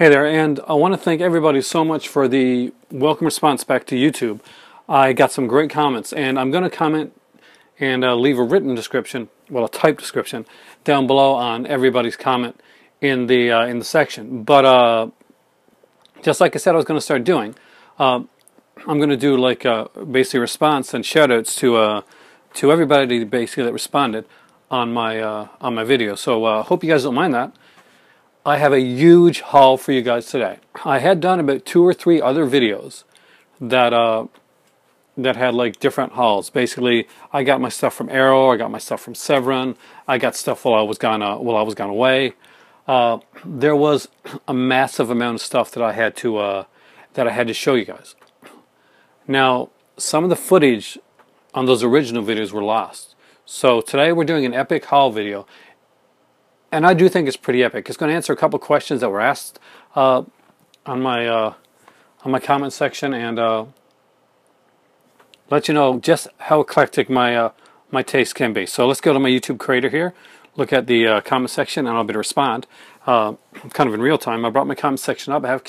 Hey there, and I want to thank everybody so much for the welcome response back to YouTube. I got some great comments, and I'm going to comment and leave a written description, well, a typed description, down below on everybody's comment in the section. But just like I said I was going to start doing, I'm going to do like basically response and shoutouts to everybody basically that responded on my video. So hope you guys don't mind that. I have a huge haul for you guys today. I had done about 2 or 3 other videos that that had like different hauls. Basically, I got my stuff from Arrow, I got my stuff from Severin, I got stuff while I was gone away. There was a massive amount of stuff that I had to show you guys. Now, some of the footage on those original videos were lost. So today we're doing an epic haul video. And I do think it's pretty epic. It's going to answer a couple questions that were asked on my comment section, and let you know just how eclectic my taste can be. So let's go to my YouTube creator here, look at the comment section, and I'll be able to respond kind of in real time. I brought my comment section up. I've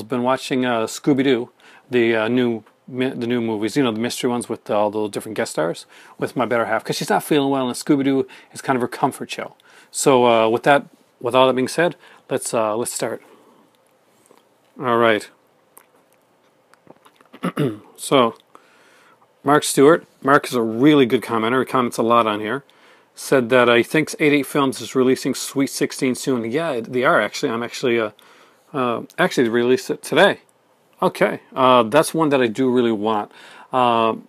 been watching Scooby-Doo, the new movies, you know, the mystery ones with all the different guest stars, with my better half, because she's not feeling well, and Scooby-Doo is kind of her comfort show. So with all that being said, let's start. All right. So Mark Stewart. Mark is a really good commenter. He comments a lot on here. Said that he thinks 88 Films is releasing Sweet 16 soon. Yeah, they are actually. I'm actually actually released it today. Okay, that's one that I do really want. Can't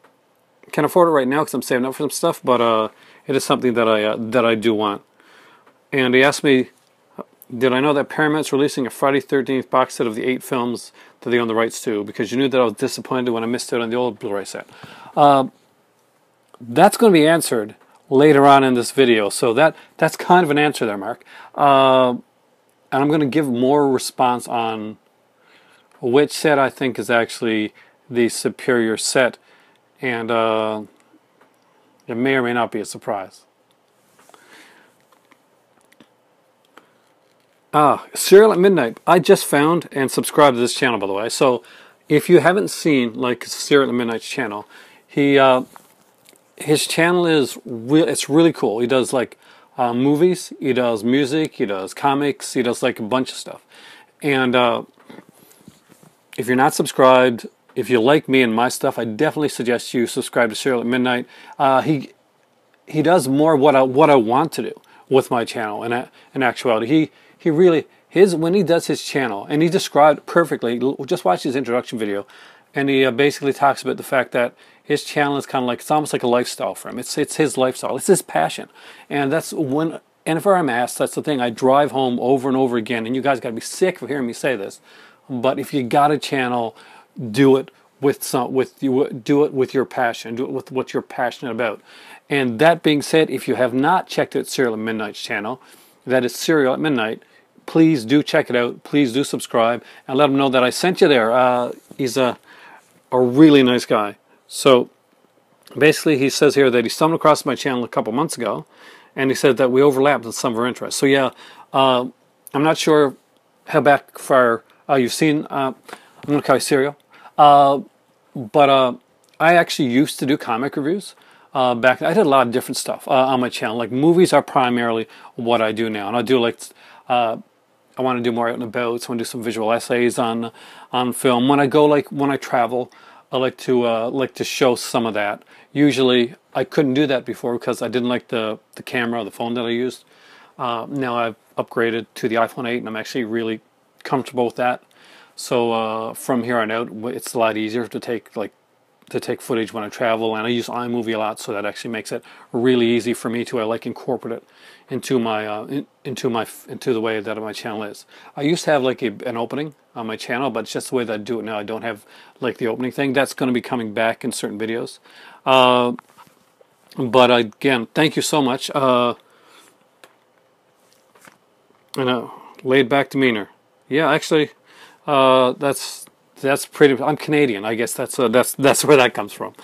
afford it right now because I'm saving up for some stuff, but it is something that I do want. And he asked me, did I know that Paramount's releasing a Friday 13th box set of the 8 films that they own the rights to? Because you knew that I was disappointed when I missed out on the old Blu-ray set. That's going to be answered later on in this video. So that's kind of an answer there, Mark. And I'm going to give more response on which set I think is actually the superior set. And it may or may not be a surprise. Serial at Midnight. I just found and subscribed to this channel, by the way. So if you haven't seen like Serial at Midnight's channel, his channel is it's really cool. He does like movies, he does music, he does comics, he does like a bunch of stuff. And if you're not subscribed, if you like me and my stuff, I definitely suggest you subscribe to Serial at Midnight. He does more what I want to do with my channel. In actuality, he really, when he does his channel, and he described perfectly, just watch his introduction video, and he basically talks about the fact that his channel is kind of like, it's almost like a lifestyle for him. It's his lifestyle, it's his passion. And that's when, and if I'm asked, that's the thing, I drive home over and over again, and you guys got to be sick of hearing me say this, but if you got a channel, do it with your passion, do it with what you're passionate about. And that being said, if you have not checked out Serial at Midnight's channel, that is Serial at Midnight, please do check it out. Please do subscribe and let him know that I sent you there. He's a really nice guy. So basically, he says here that he stumbled across my channel a couple months ago, and he said that we overlapped in some of our interests. So yeah, I'm not sure how far you've seen. I'm going to call you Serial, but I actually used to do comic reviews. Back I did a lot of different stuff on my channel. Like movies are primarily what I do now, and I do like I want to do more out and about. So I want to do some visual essays on film. When I travel, I like to show some of that. Usually I couldn't do that before because I didn't like the camera or the phone that I used. Now I've upgraded to the iPhone 8, and I'm actually really comfortable with that. So from here on out, it's a lot easier to take footage when I travel, and I use iMovie a lot, so that actually makes it really easy for me to incorporate it into my into the way that my channel is. I used to have like an opening on my channel, but it's just the way that I do it now. I don't have like the opening thing. That's going to be coming back in certain videos. But again, thank you so much. Laid back demeanor. Yeah, actually, that's pretty. I'm Canadian. I guess that's where that comes from.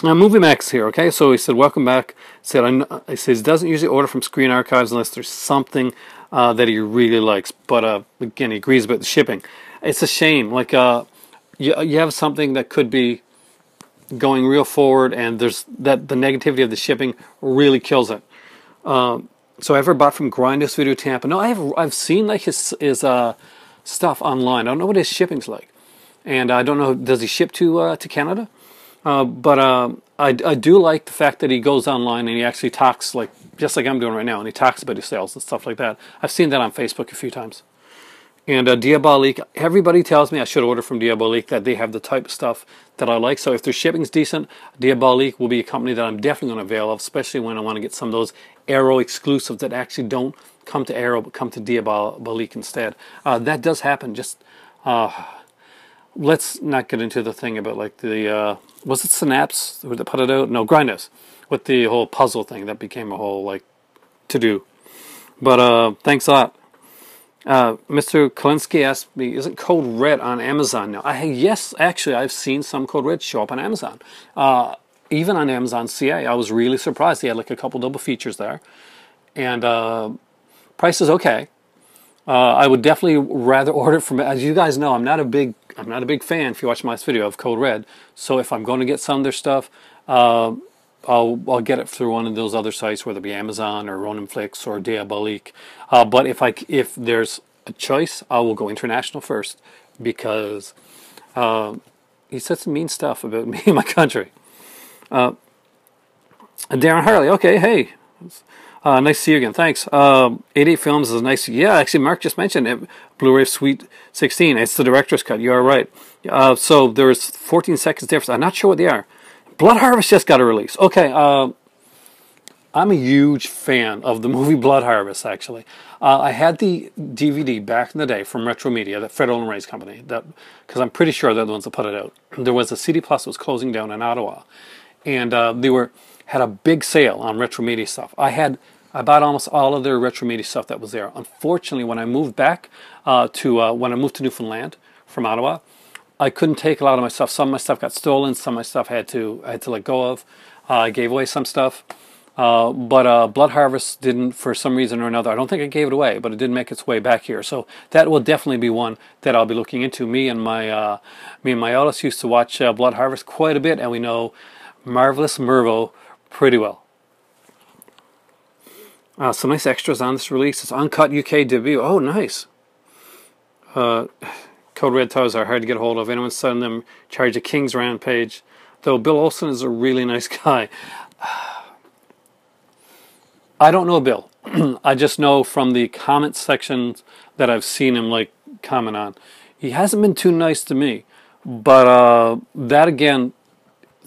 Movie Max here. Okay, so he said, "Welcome back." He says doesn't usually order from Screen Archives unless there's something that he really likes. But again, he agrees about the shipping. It's a shame. Like you have something that could be going real forward, and there's that the negativity of the shipping really kills it. So I ever bought from Grindhouse Video Tampa? No, I've seen like his stuff online. I don't know what his shipping's like, and I don't know, does he ship to Canada? But I do like the fact that he goes online and he actually talks, like just like I'm doing right now, and he talks about his sales and stuff like that. I've seen that on Facebook a few times. And Diabolique, everybody tells me I should order from Diabolique, that they have the type of stuff that I like. So if their shipping's decent, Diabolique will be a company that I'm definitely going to avail of, especially when I want to get some of those Arrow exclusives that actually don't come to Arrow but come to Diabolique instead. That does happen. Just let's not get into the thing about like the was it Synapse that put it out? No, Grindhouse, with the whole puzzle thing that became a whole like to do. But thanks a lot. Mr. Kalinsky asked me, isn't Code Red on Amazon now? Yes, actually, I've seen some Code Red show up on Amazon. Even on Amazon CA, I was really surprised. They had like a couple double features there. And price is okay. I would definitely rather order it from, as you guys know, I'm not a big fan, if you watch my last video, of Code Red. So if I'm going to get some of their stuff, I'll get it through one of those other sites, whether it be Amazon or Ronanflix or Diabolique. But if there's a choice, I will go international first, because he said some mean stuff about me and my country. Darren Harley, okay, hey, nice to see you again. Thanks. 88 Films is nice. Yeah, actually, Mark just mentioned it. Blu-ray Sweet 16. It's the director's cut. You are right. So there's 14 seconds difference. I'm not sure what they are. Blood Harvest just got a release. Okay, I'm a huge fan of the movie Blood Harvest, actually. I had the DVD back in the day from Retro Media, that Fred Olin Ray's company, because I'm pretty sure they're the ones that put it out. There was a CD Plus that was closing down in Ottawa, and they had a big sale on Retro Media stuff. I bought almost all of their Retro Media stuff that was there. Unfortunately, when I moved back when I moved to Newfoundland from Ottawa, I couldn't take a lot of my stuff. Some of my stuff got stolen. Some of my stuff I had to let go of. I gave away some stuff. But Blood Harvest didn't, for some reason or another. I don't think I gave it away, but it didn't make its way back here. So that will definitely be one that I'll be looking into. Me and my eldest used to watch Blood Harvest quite a bit, and we know Marvelous Mervo pretty well. Some nice extras on this release. It's Uncut UK debut. Oh, nice. Code Red toys are hard to get a hold of. Anyone selling them charge a King's Round page. Though Bill Olsen is a really nice guy. I don't know Bill. I just know from the comment sections that I've seen him like comment on. He hasn't been too nice to me. But that again,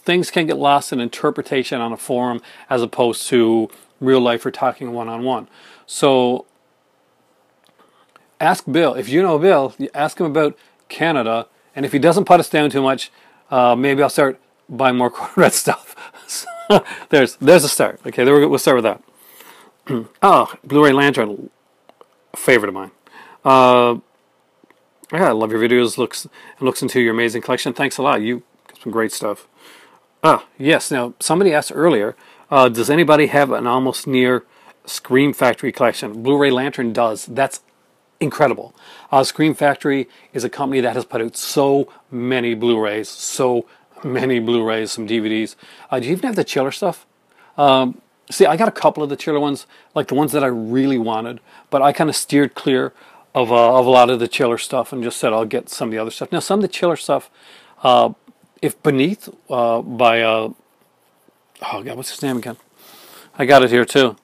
things can get lost in interpretation on a forum as opposed to real life or talking one-on-one. So ask Bill. If you know Bill, you ask him about Canada, and if he doesn't put us down too much, maybe I'll start buying more Code Red stuff. So, there's a start. Okay, we'll start with that. Oh, Blu-ray Lantern, a favorite of mine. Yeah, I love your videos. Looks into your amazing collection. Thanks a lot. You got some great stuff. Yes. Now, somebody asked earlier, does anybody have an almost near Scream Factory collection? Blu-ray Lantern does. That's incredible. Scream Factory is a company that has put out so many Blu-rays, some DVDs. Do you even have the Chiller stuff? See, I got a couple of the Chiller ones, like the ones that I really wanted, but I kind of steered clear of a lot of the Chiller stuff and just said I'll get some of the other stuff. Now, some of the Chiller stuff, if Beneath by oh God, what's his name again? I got it here too.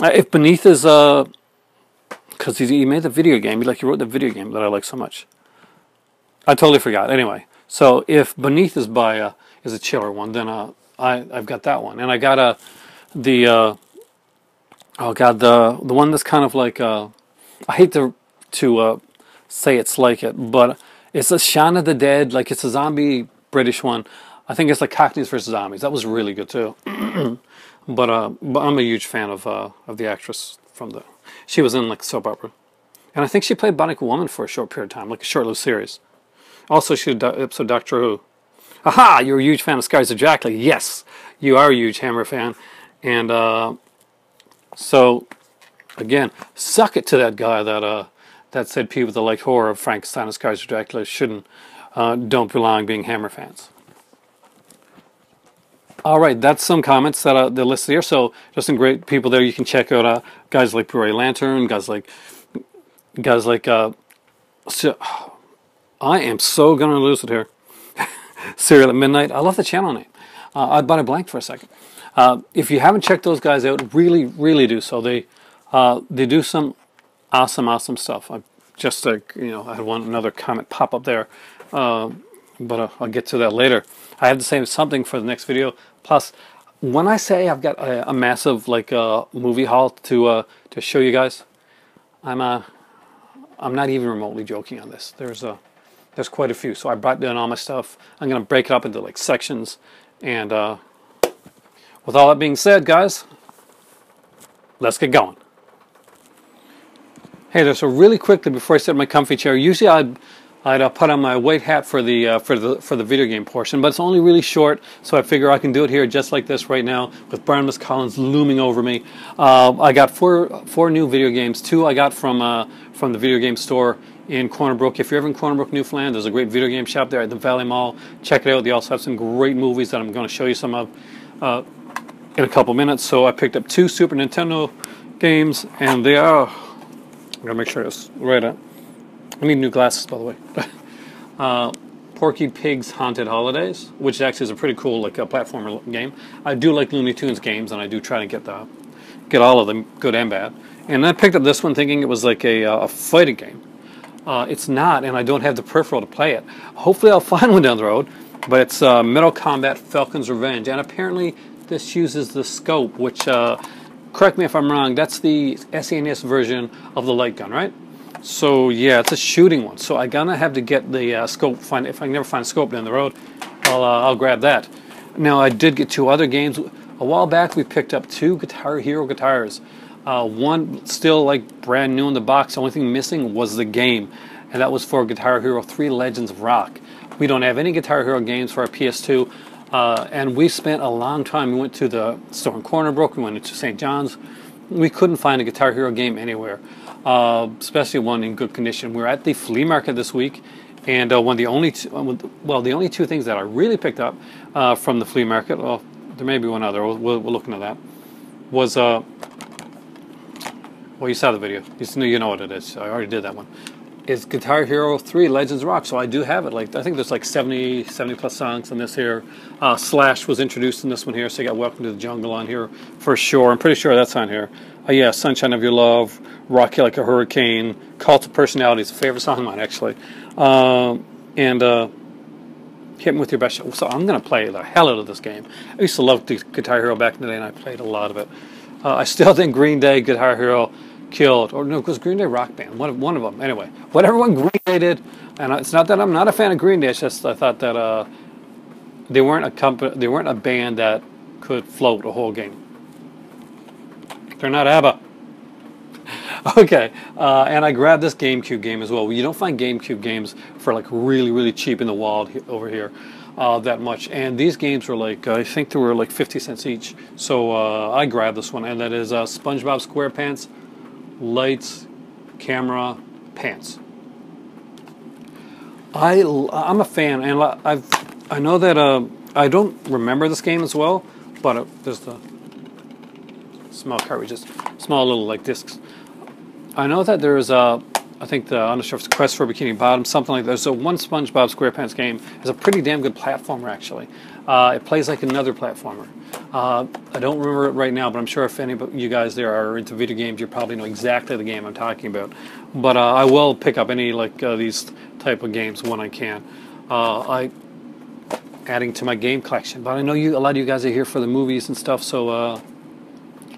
If Beneath is because he made the video game, he wrote the video game that I like so much. I totally forgot. Anyway, so if Beneath is by is a Chiller one, then I've got that one, and I got the one that's kind of like I hate to say it's like it, but it's a Shaun of the Dead, like it's a zombie British one. I think it's like Cockneys versus Zombies. That was really good too. but I'm a huge fan of the actress she was in like soap opera, and I think she played Bionic Woman for a short period of time, like a short-lived series. Also, she did episode of Doctor Who. Aha! You're a huge fan of Scars of Jackley. Yes, you are a huge Hammer fan, and so Again, suck it to that guy that said people that like horror of Frankenstein as Kaiser Dracula don't belong being Hammer fans. All right, that's some comments that they're listed here. So just some great people there. You can check out guys like Bray Lantern, guys like so, I am so gonna lose it here. Serial at Midnight. I love the channel name. But I blanked for a second. If you haven't checked those guys out, really, really do so. They do some awesome stuff. I just I had another comment pop up there, but I'll get to that later. I have to say something for the next video. Plus, when I say I've got a massive movie haul to show you guys, I'm not even remotely joking on this. There's quite a few. So I brought down all my stuff. I'm gonna break it up into sections, and with all that being said, guys, let's get going. Hey there. So really quickly before I sit in my comfy chair, usually I'd put on my white hat for the video game portion, but it's only really short, so I figure I can do it here just like this right now with Brian Miss Collins looming over me. I got four new video games. Two I got from the video game store in Corner Brook. If you're ever in Corner Brook, Newfoundland, there's a great video game shop there at the Valley Mall. Check it out. They also have some great movies that I'm going to show you some of in a couple minutes. So I picked up 2 Super Nintendo games, and they are... I'm going to make sure it's right on. I need new glasses, by the way. Porky Pig's Haunted Holidays, which actually is a pretty cool a platformer game. I do like Looney Tunes games, and I do try to get all of them, good and bad. And I picked up this one thinking it was like a fighting game. It's not, and I don't have the peripheral to play it. Hopefully I'll find one down the road, but it's Mortal Kombat Falcon's Revenge, and apparently this uses the scope, which, correct me if I'm wrong, that's the SNES version of the light gun, right? So yeah, it's a shooting one. So I'm gonna have to get the scope. If I can never find a scope down the road, I'll grab that. Now I did get 2 other games. A while back we picked up 2 Guitar Hero guitars. One still brand new in the box. The only thing missing was the game, and that was for Guitar Hero 3 Legends of Rock. We don't have any Guitar Hero games for our PS2, and we spent a long time. We went to the store in Corner Brook. We went to St. John's. We couldn't find a Guitar Hero game anywhere, especially one in good condition. We were at the flea market this week, and the only 2 things that I really picked up from the flea market, well, there may be one other, we'll look into that, was, well, you saw the video. You know what it is. I already did that one. It's Guitar Hero 3 Legends Rock, so I do have it. I think there's 70 plus songs in this here. Slash was introduced in this one here, so you got Welcome to the Jungle on here for sure. I'm pretty sure that's on here. Yeah, Sunshine of Your Love, Rock You Like a Hurricane, Cult of Personality is a favorite song of mine, actually. And Hit Me With Your Best Shot. So I'm going to play the hell out of this game. I used to love the Guitar Hero back in the day, and I played a lot of it. I still think Green Day, Guitar Hero killed, or no, because Green Day Rock Band, one of them. Anyway, whatever one Green Day did, and it's not that I'm not a fan of Green Day. It's just I thought that they weren't a band that could float a whole game. They're not ABBA. Okay, and I grabbed this GameCube game as well. You don't find GameCube games for really cheap in the wild over here that much. And these games were I think they were 50 cents each. So I grabbed this one, and that is SpongeBob SquarePants Lights, Camera, Pants. I'm a fan, and I know that I don't remember this game as well, but there's the small cartridges, small little discs. I know that there's I think I'm not sure if it's Quest for Bikini Bottom, something like that. So one SpongeBob SquarePants game is a pretty damn good platformer, actually. It plays like another platformer. I don't remember it right now, but I'm sure if any of you guys there are into video games, you probably know exactly the game I'm talking about. But I will pick up any these type of games when I can. Adding to my game collection. But I know a lot of you guys are here for the movies and stuff, so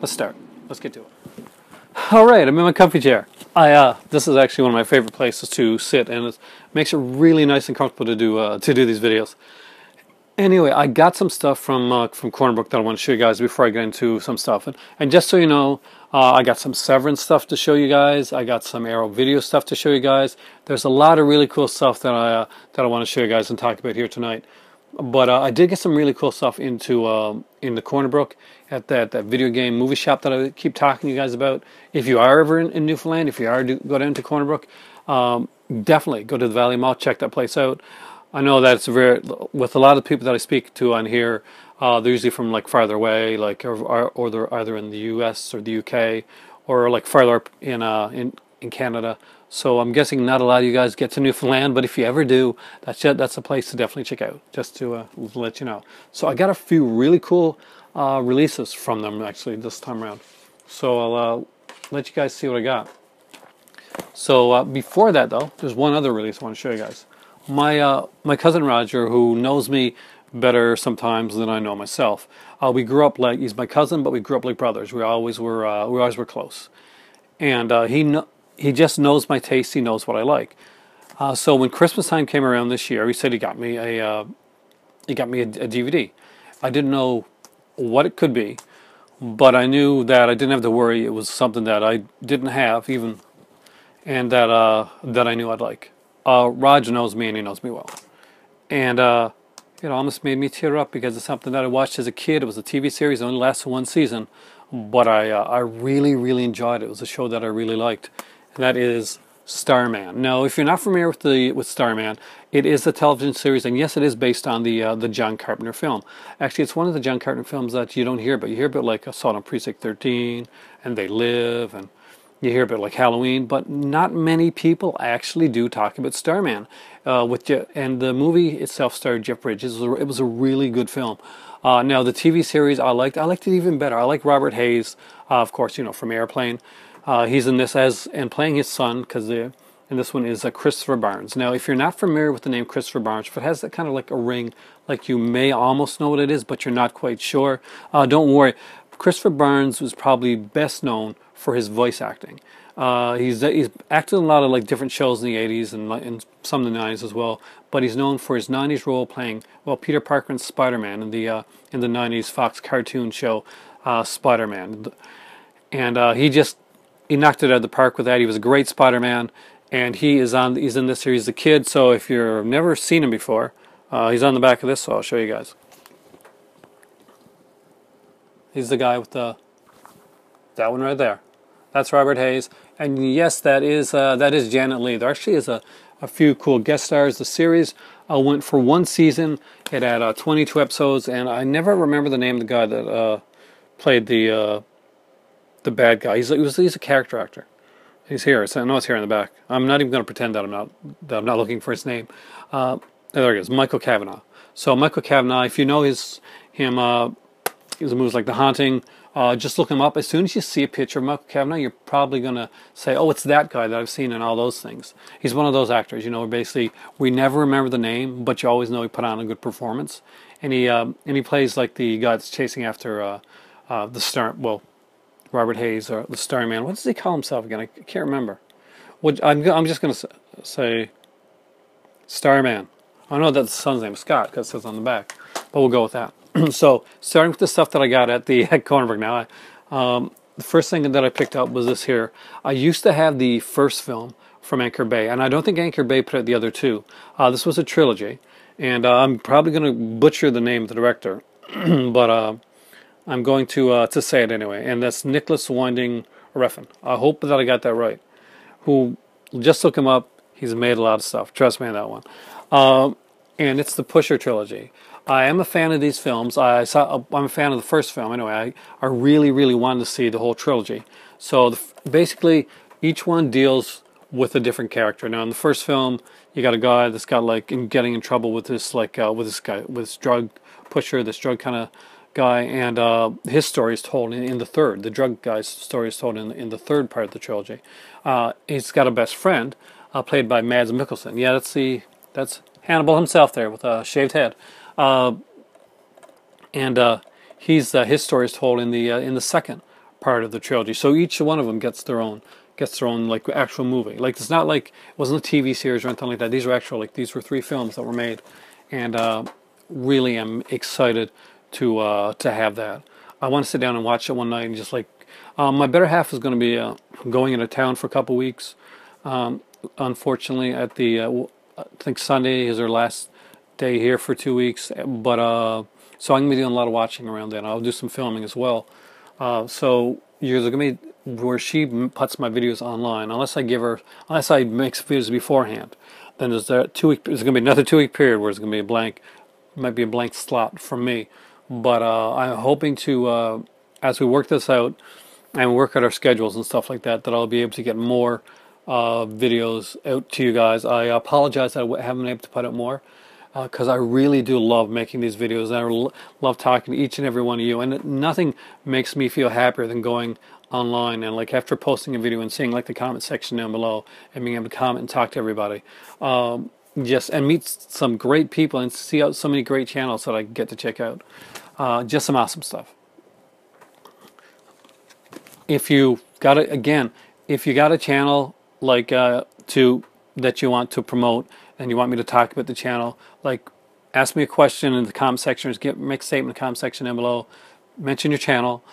let's start. Let's get to it. All right, I'm in my comfy chair. This is actually one of my favorite places to sit, and it makes it really nice and comfortable to do these videos. Anyway, I got some stuff from Corner Brook that I want to show you guys before I get into some stuff. And just so you know, I got some Severin stuff to show you guys. I got some Arrow Video stuff to show you guys. There's a lot of really cool stuff that I want to show you guys and talk about here tonight. But I did get some really cool stuff into Corner Brook at that video game movie shop that I keep talking to you guys about. If you are ever in Newfoundland, if you are go down to Corner Brook, definitely go to the Valley Mall, check that place out. I know that it's very, with a lot of people that I speak to on here, they're usually from like farther away, like or they're either in the U.S. or the U.K. or like farther up in Canada. So I'm guessing not a lot of you guys get to Newfoundland, but if you ever do, that's a place to definitely check out, just to let you know. So I got a few really cool releases from them actually this time around. So I'll let you guys see what I got. So before that though, there's one other release I want to show you guys. My cousin Roger, who knows me better sometimes than I know myself, we grew up like, he's my cousin, but we grew up like brothers. We always were close, and he just knows my taste. He knows what I like. So when Christmas time came around this year, he said he got me a DVD. I didn't know what it could be, but I knew that I didn't have to worry. It was something that I didn't have even, and that I knew I'd like. Roger knows me and he knows me well, and it almost made me tear up because it's something that I watched as a kid. It was a TV series, it only lasted one season, but I really, really enjoyed it. It was a show that I really liked, and that is Starman. Now, if you're not familiar with Starman, it is a television series, and yes, it is based on the John Carpenter film. Actually, it's one of the John Carpenter films that you don't hear about. You hear about like Assault on Precinct 13, and They Live, and you hear about like Halloween, but not many people actually do talk about Starman. And the movie itself starred Jeff Bridges. It was a really good film. Now the TV series I liked it even better. I like Robert Hayes, of course, from Airplane. He's in this and playing his son, and this one is Christopher Barnes. Now, if you're not familiar with the name Christopher Barnes, if it has that kind of like a ring, like you may almost know what it is, but you're not quite sure, don't worry. Christopher Barnes was probably best known for his voice acting. He's acted in a lot of like different shows in the 80s and some in the 90s as well, but he's known for his 90s role playing, well, Peter Parker and Spider-Man in the 90s Fox cartoon show Spider-Man. And he knocked it out of the park with that. He was a great Spider-Man, and he's in this series as a kid. So if you've never seen him before, he's on the back of this, so I'll show you guys. He's the guy with that one right there. That's Robert Hayes, and yes, that is Janet Leigh. There actually is a few cool guest stars. The series went for one season. It had 22 episodes, and I never remember the name of the guy that played the bad guy. He's a character actor. He's here. I know it's here in the back. I'm not even going to pretend that I'm not looking for his name. There he is, Michael Cavanaugh. So Michael Cavanaugh, if you know him, he was in movies like The Haunting. Just look him up. As soon as you see a picture of Michael Cavanaugh, you're probably going to say, oh, it's that guy that I've seen in all those things. He's one of those actors, basically, we never remember the name, but you always know he put on a good performance. And he plays like the guy that's chasing after Robert Hayes, or the Starman. What does he call himself again? I can't remember. I'm just going to say Starman. I know that the son's name is Scott, because it says on the back, but we'll go with that. So, starting with the stuff that I got at Corner Brook now, the first thing that I picked up was this here. I used to have the first film from Anchor Bay, and I don't think Anchor Bay put out the other two. This was a trilogy, and I'm probably going to butcher the name of the director, but I'm going to say it anyway, and that's Nicholas Winding Refn. I hope that I got that right. Who, just look him up, he's made a lot of stuff. Trust me on that one. And it's the Pusher trilogy. I am a fan of these films. I'm a fan of the first film. Anyway, I really, really wanted to see the whole trilogy. So basically, each one deals with a different character. Now, in the first film, you got a guy that's got getting in trouble with this with this drug pusher, this drug kind of guy, and his story is told in the third. The drug guy's story is told in the third part of the trilogy. He's got a best friend, played by Mads Mikkelsen. Yeah, that's Hannibal himself there with a shaved head. His story is told in the second part of the trilogy. So each one of them gets their own like actual movie. Like, it's not like it wasn't a TV series or anything like that. These were 3 films that were made, and really am excited to have that. I want to sit down and watch it one night and just my better half is going to be going into town for a couple weeks. Unfortunately, at I think Sunday is her last stay here for 2 weeks, but so I'm gonna be doing a lot of watching around then. I'll do some filming as well. So you're gonna be where she puts my videos online, unless unless I make videos beforehand. Then there's that 2 week. There's gonna be another 2 week period where it's gonna be a blank, might be a blank slot from me. But I'm hoping to, as we work this out and work out our schedules and stuff like that, that I'll be able to get more videos out to you guys. I apologize that I haven't been able to put out more, because I really do love making these videos, and I love talking to each and every one of you, and nothing makes me feel happier than going online and like after posting a video and seeing like the comment section down below and being able to comment and talk to everybody, just and meet some great people and see out so many great channels that I get to check out. Just some awesome stuff. If you got it, again, if you got a channel like that you want to promote and you want me to talk about the channel, like ask me a question in the comment section, or make a statement in the comment section down below, mention your channel,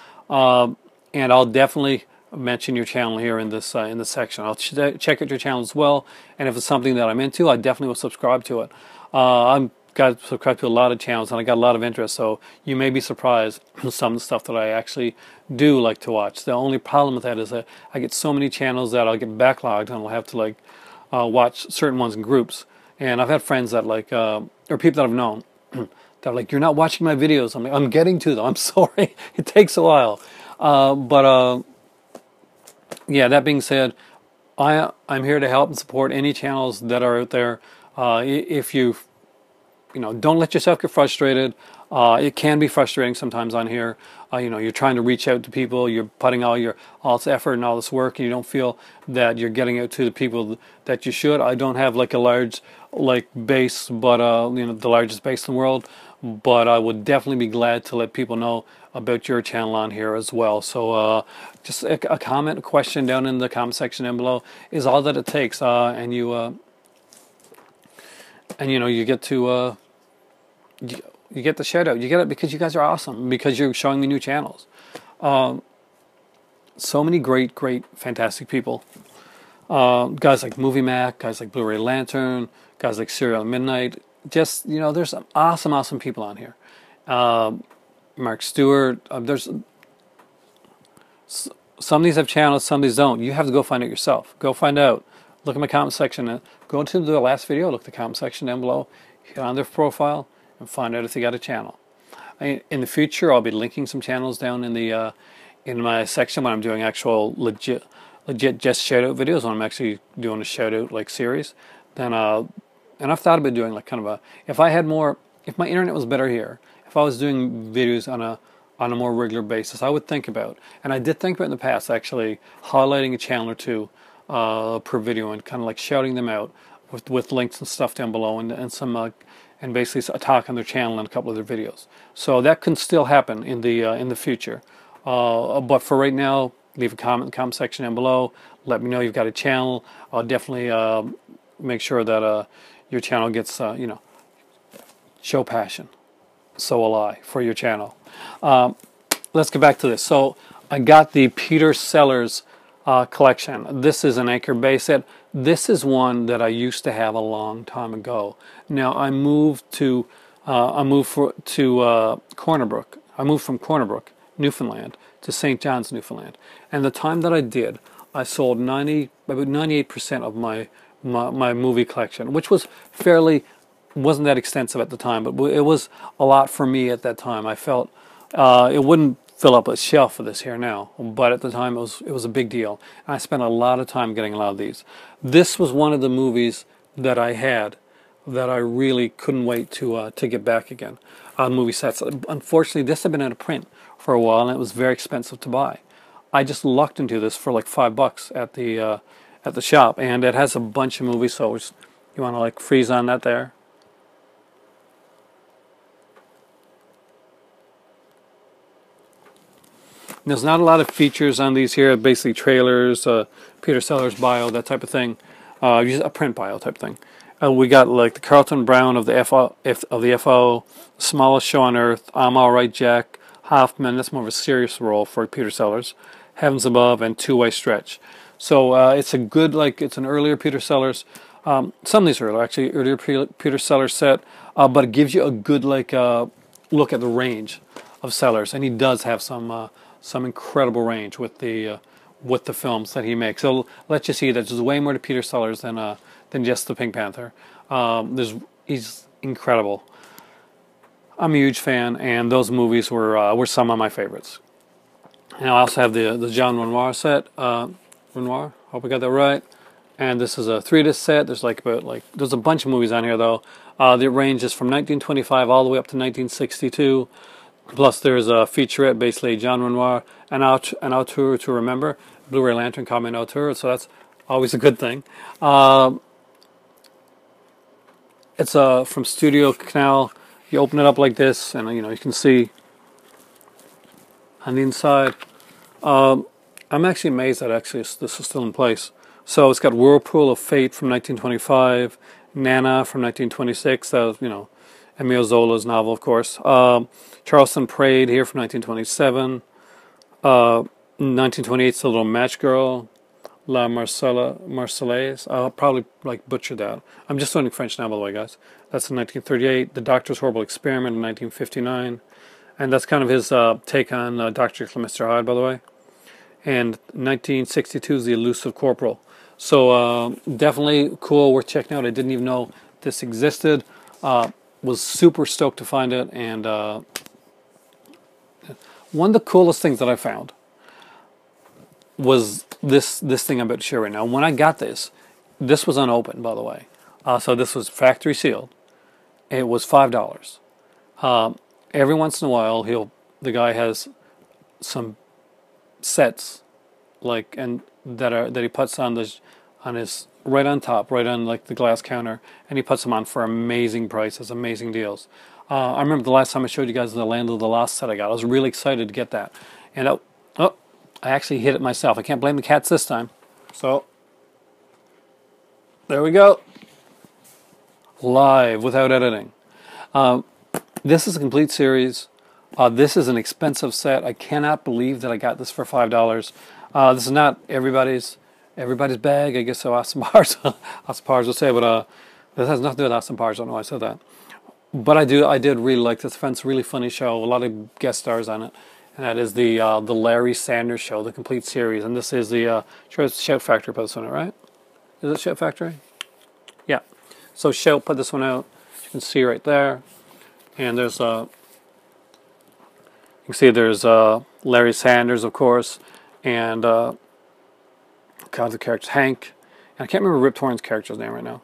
and I'll definitely mention your channel here in this section. I'll check out your channel as well, and if it's something that I'm into, I definitely will subscribe to it. I'm got subscribed to a lot of channels, and I got a lot of interest, so you may be surprised with some of the stuff that I actually do like to watch. The only problem with that is that I get so many channels that I'll get backlogged, and I'll have to like watch certain ones in groups. And I've had friends that like, or people that I've known, that are like, "You're not watching my videos." I'm like, "I'm getting to them. I'm sorry. It takes a while." Yeah, that being said, I'm here to help and support any channels that are out there. If don't let yourself get frustrated. It can be frustrating sometimes on here. You're trying to reach out to people. You're putting all this effort and all this work, and you don't feel that you're getting out to the people that you should. I don't have like a large base, but the largest base in the world. But I would definitely be glad to let people know about your channel on here as well. So just a comment, a question down in the comment section down below is all that it takes, and you get to you get the shout out. You get it because you guys are awesome, because you're showing me new channels. So many great, fantastic people. Guys like Movie Mac, guys like Blu-ray Lantern, guys like Serial Midnight. Just, there's some awesome people on here. Mark Stewart. There's some of these have channels, some of these don't. You have to go find it yourself. Go find out. Look at my comment section. Go to the last video. Look at the comment section down below. Hit on their profile and find out if they got a channel. In the future, I'll be linking some channels down in the in my section when I'm doing actual legit just shout out videos. When I'm actually doing a shout out series, then and I've thought about doing like kind of a, if my internet was better here, if I was doing videos on a more regular basis, I would think about, and I did think about in the past actually highlighting a channel or two per video and kind of like shouting them out with links and stuff down below, and some and basically a talk on their channel and a couple of their videos. So that can still happen in the future. But for right now, leave a comment in the comment section down below. Let me know you've got a channel. I'll definitely make sure that your channel gets show passion. So will I for your channel. Let's get back to this. So I got the Peter Sellers collection. This is an Anchor base set. This is one that I used to have a long time ago. Now I moved to Corner Brook. I moved from Corner Brook, Newfoundland, to St. John's, Newfoundland. And the time that I did, I sold about 98% of my movie collection, which was wasn't that extensive at the time, but it was a lot for me at that time. I felt it wouldn't fill up a shelf for this here now, but at the time it was a big deal. And I spent a lot of time getting a lot of these. This was one of the movies that I had that I really couldn't wait to get back again on movie sets. Unfortunately, this had been out of print for a while, and it was very expensive to buy. I just lucked into this for like $5 at the shop, and it has a bunch of movies. So you want to like freeze on that there. There's not a lot of features on these here, basically trailers, Peter Sellers bio, that type of thing, a print bio type thing. We got like the Carlton Brown of the FO, Smallest Show on Earth, I'm Alright Jack, Hoffman, that's more of a serious role for Peter Sellers, Heavens Above, and Two-Way Stretch. So it's a good, it's an earlier Peter Sellers. Some of these are actually earlier Peter Sellers set, but it gives you a good look at the range of Sellers, and he does have some incredible range with the films that he makes. So let you see that there's way more to Peter Sellers than just the Pink Panther. He's incredible. I'm a huge fan, and those movies were some of my favorites. And I also have the Jean Renoir set. Renoir, hope I got that right. And this is a 3-disc set. There's there's a bunch of movies on here though. The range is from 1925 all the way up to 1962. Plus there's a featurette, basically Jean Renoir, an auteur to remember. Blu-ray Lantern called me an auteur, so that's always a good thing. It's from Studio Canal. You open it up like this, and you can see on the inside. I'm actually amazed that this is still in place. So it's got Whirlpool of Fate from 1925, Nana from 1926. That was, Emile Zola's novel, of course. Charleston Parade here from 1927. 1928's The Little Match Girl. La Marseillaise. I'll probably butcher that. I'm just learning French now, by the way, guys. That's in 1938. The Doctor's Horrible Experiment in 1959. And that's kind of his take on Dr. Jekyll and Mr. Hyde, by the way. And 1962 is The Elusive Corporal. So definitely cool, worth checking out. I didn't even know this existed. Was super stoked to find it. And one of the coolest things that I found was this thing I'm about to share right now. When I got this was unopened, by the way. So this was factory sealed. It was $5. Every once in a while, the guy has some sets that he puts on his right on top, right on the glass counter, and he puts them on for amazing prices, amazing deals. I remember the last time I showed you guys the Land of the Lost set I got. I was really excited to get that, and I actually hit it myself. I can't blame the cats this time. So there we go, live without editing. This is a complete series. This is an expensive set. I cannot believe that I got this for $5. This is not everybody's bag, I guess, so Austin Powers will say, but this has nothing to do with Austin Powers. I don't know why I said that. But I did really like this. It's a really funny show. A lot of guest stars on it. And that is the Larry Sanders Show, the complete series. And this is the Shout Factory put this one out, right? Is it Shout Factory? Yeah. So Shout put this one out. You can see right there. And there's you can see there's Larry Sanders, of course, and kinds of characters, Hank. And I can't remember Rip Torn's character's name right now.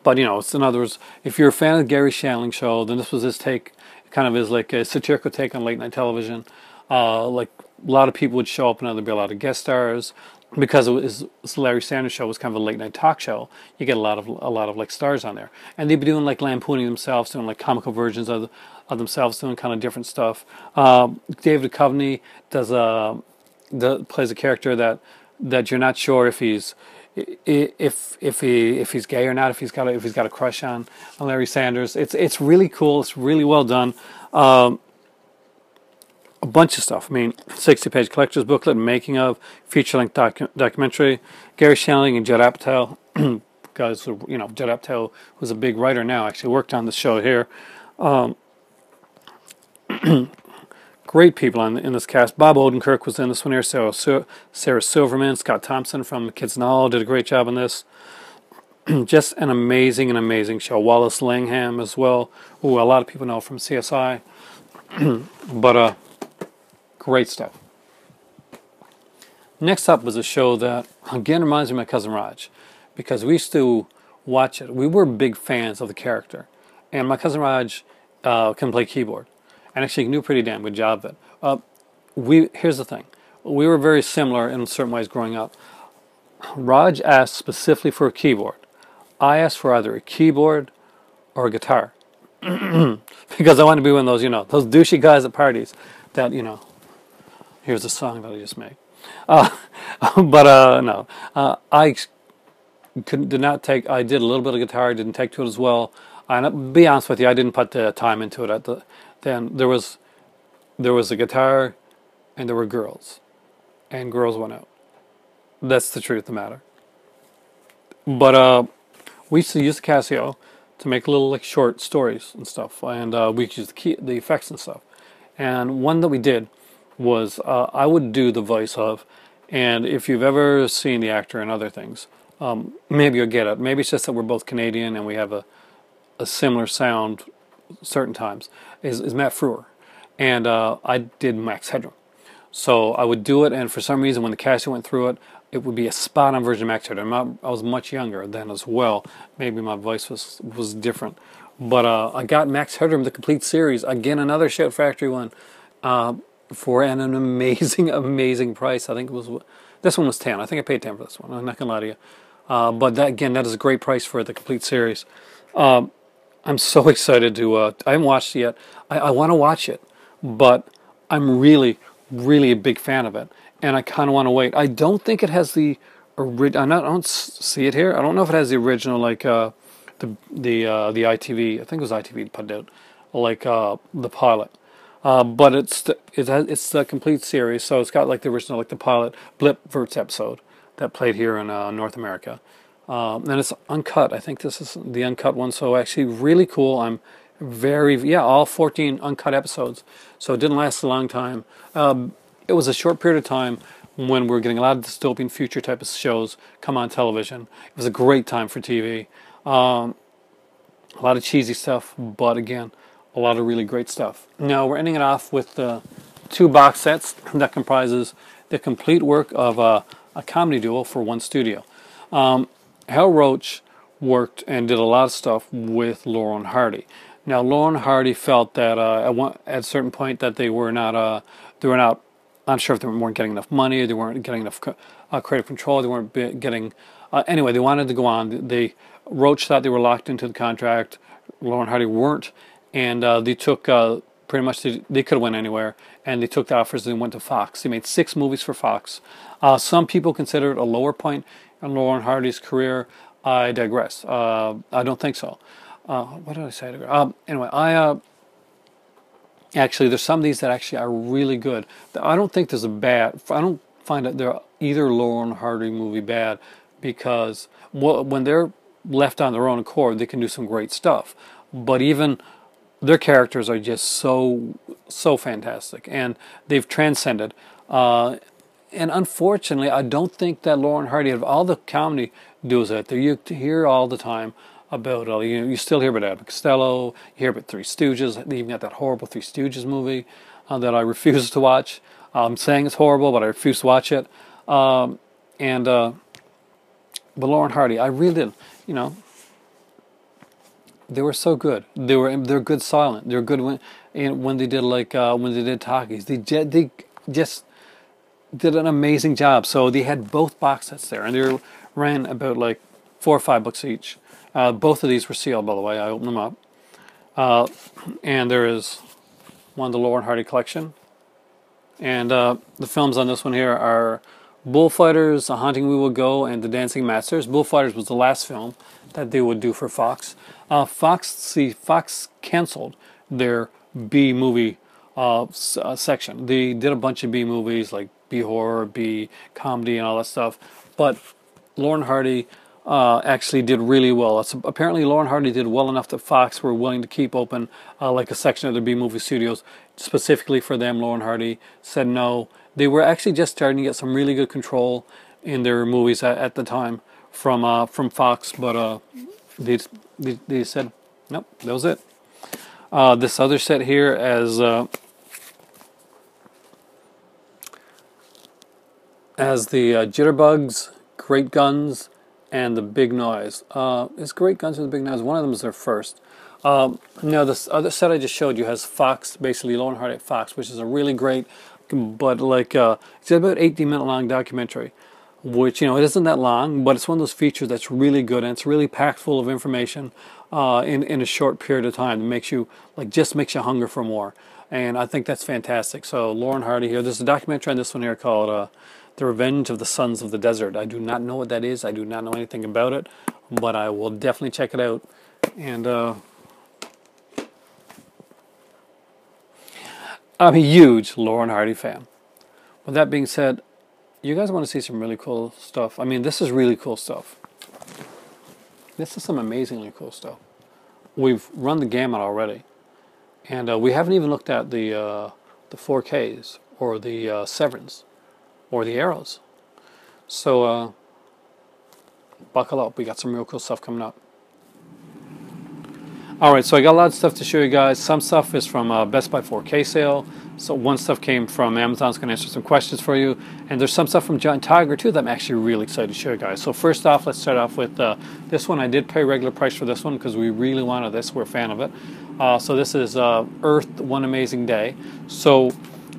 But it's, in other words, if you're a fan of the Gary Shandling Show, then this was his take, kind of his a satirical take on late night television. A lot of people would show up, and there'd be a lot of guest stars. Because it was Larry Sanders Show was kind of a late night talk show, you get a lot of stars on there, and they'd be doing lampooning themselves, doing comical versions of themselves, doing kind of different stuff. David Duchovny plays a character that you're not sure if he's gay or not, if he's got a crush on Larry Sanders. It's really cool. It's really well done. A bunch of stuff. 60-page collector's booklet, making of, feature-length documentary. Gary Shandling and Judd Apatow. Guys, Judd Apatow was a big writer now. Actually worked on the show here. Great people in this cast. Bob Odenkirk was in this one here. Sarah Silverman, Scott Thompson from Kids in the Hall did a great job on this. Just an amazing show. Wallace Langham as well, who a lot of people know from CSI. But great stuff. Next up was a show that, again, reminds me of my cousin Raj, because we used to watch it. We were big fans of the character. And my cousin Raj can play keyboard. And actually can do a pretty damn good job of it. Here's the thing. We were very similar in certain ways growing up. Raj asked specifically for a keyboard. I asked for either a keyboard or a guitar. Because I wanted to be one of those, those douchey guys at parties that, here's a song that I just made. No. I did a little bit of guitar, didn't take to it as well. And to be honest with you, I didn't put the time into it. Then there was a guitar and there were girls. And girls went out. That's the truth of the matter. But we used to use the Casio to make little like short stories and stuff, and we used the effects and stuff. And one that we did was I would do the voice of, and if you've ever seen the actor in other things, maybe you'll get it. Maybe it's just that we're both Canadian and we have a similar sound certain times, is Matt Frewer. And I did Max Headroom. So I would do it, and for some reason when the Casio went through it, it would be a spot-on version of Max Headroom. I was much younger then as well. Maybe my voice was different. But I got Max Headroom, the complete series, again another Shout Factory one, for an amazing, amazing price. I think it was, this one was 10. I think I paid 10 for this one. I'm not going to lie to you. But that, again, that is a great price for the complete series. I'm so excited to, I haven't watched it yet. I want to watch it, but I'm really, really a big fan of it, and I kind of want to wait. I don't think it has the original. I don't see it here. I don't know if it has the original, like the ITV. I think it was ITV put out like the pilot, but it's the complete series. So it's got like the original, like the pilot Blip Verts episode that played here in North America, and it's uncut. I think this is the uncut one. So actually, really cool. I'm all 14 uncut episodes. So it didn't last a long time. It was a short period of time when we were getting a lot of dystopian future type of shows come on television. It was a great time for TV. A lot of cheesy stuff, but again, a lot of really great stuff. Now we're ending it off with 2 box sets that comprises the complete work of a comedy duo for one studio. Hal Roach worked and did a lot of stuff with Laurel and Hardy. Now, Laurel and Hardy felt that at a certain point that they were not, I'm sure if they weren't getting enough money, they weren't getting enough creative control, they weren't getting, anyway, they wanted to go on. Roach thought they were locked into the contract, Laurel and Hardy weren't, and they took, pretty much, they could have went anywhere, and they took the offers and went to Fox. They made 6 movies for Fox. Some people consider it a lower point in Laurel and Hardy's career. I digress. I don't think so. What did I say? Anyway, actually, there's some of these that actually are really good. I don't think there's I don't find that there either Laurel and Hardy movie bad, because when they're left on their own accord, they can do some great stuff. But even their characters are just so fantastic, and they've transcended. And unfortunately, I don't think that Laurel and Hardy, of all the comedy duos out there, you hear all the time about, you still hear about Abbott and Costello, you hear about Three Stooges. They even got that horrible Three Stooges movie that I refuse to watch. I'm saying it's horrible, but I refuse to watch it. But Laurel and Hardy, I really did, they were so good. They're good silent. They're good when they did when they did talkies. They just did an amazing job. So they had both box sets there, and they ran about like $4 or $5 each. Both of these were sealed, by the way. I opened them up. And there is one, the Laurel and Hardy collection. And the films on this one here are Bullfighters, A Haunting We Will Go, and The Dancing Masters. Bullfighters was the last film that they would do for Fox. Fox canceled their B movie section. They did a bunch of B movies, like B horror, B comedy, and all that stuff. But Laurel and Hardy actually did really well. Apparently, Laurel and Hardy did well enough that Fox were willing to keep open like a section of their B movie studios specifically for them. Laurel and Hardy said no. They were actually just starting to get some really good control in their movies at the time from Fox, but they said nope, that was it. This other set here as the Jitterbugs, Great Guns, and The Big Noise. Is Great Guns or The Big Noise? One of them is their first. Now, this other set I just showed you has Fox, basically Laurel and Hardy at Fox, which is a really great, but it's about 18-minute long documentary, which, it isn't that long, but it's one of those features that's really good, and it's really packed full of information in a short period of time that makes you, just makes you hunger for more. And I think that's fantastic. So Laurel and Hardy here. There's a documentary on this one here called The Revenge of the Sons of the Desert. I do not know what that is. I do not know anything about it, but I will definitely check it out. And I'm a huge Laurel and Hardy fan. With that being said, you guys want to see some really cool stuff? I mean, this is really cool stuff. This is some amazingly cool stuff. We've run the gamut already, and we haven't even looked at the 4Ks or the Severins or the Arrows. So buckle up. We got some real cool stuff coming up. Alright, so I got a lot of stuff to show you guys. Some stuff is from Best Buy 4K sale. So one stuff came from Amazon's going to answer some questions for you. And there's some stuff from Giant Tiger too that I'm actually really excited to show you guys. So first off, let's start off with this one. I did pay regular price for this one because we really wanted this. We're a fan of it. So this is Earth One Amazing Day. So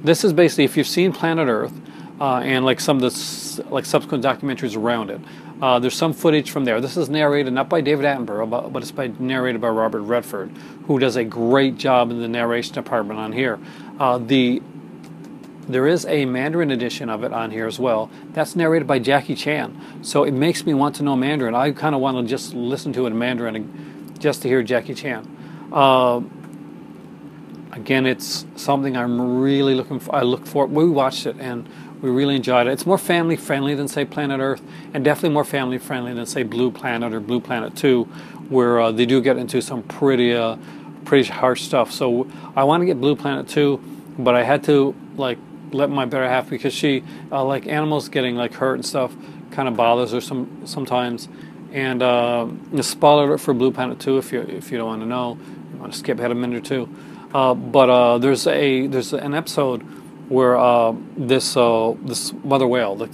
this is basically, if you've seen Planet Earth and like some of the like subsequent documentaries around it, there's some footage from there. This is narrated not by David Attenborough, but it's narrated by Robert Redford, who does a great job in the narration department on here. There is a Mandarin edition of it on here as well. That's narrated by Jackie Chan. So it makes me want to know Mandarin. I kind of want to just listen to it in Mandarin just to hear Jackie Chan. Again, it's something I'm really looking for. I look for. We watched it and we really enjoyed it. It's more family friendly than, say, Planet Earth, and definitely more family friendly than, say, Blue Planet or Blue Planet 2, where they do get into some pretty harsh stuff. So I want to get Blue Planet 2, but I had to like let my better half, because she like animals getting like hurt and stuff kind of bothers her sometimes. And spoiler alert for Blue Planet 2 if you don't want to know, you want to skip ahead a minute or two. But there's an episode where this mother whale, like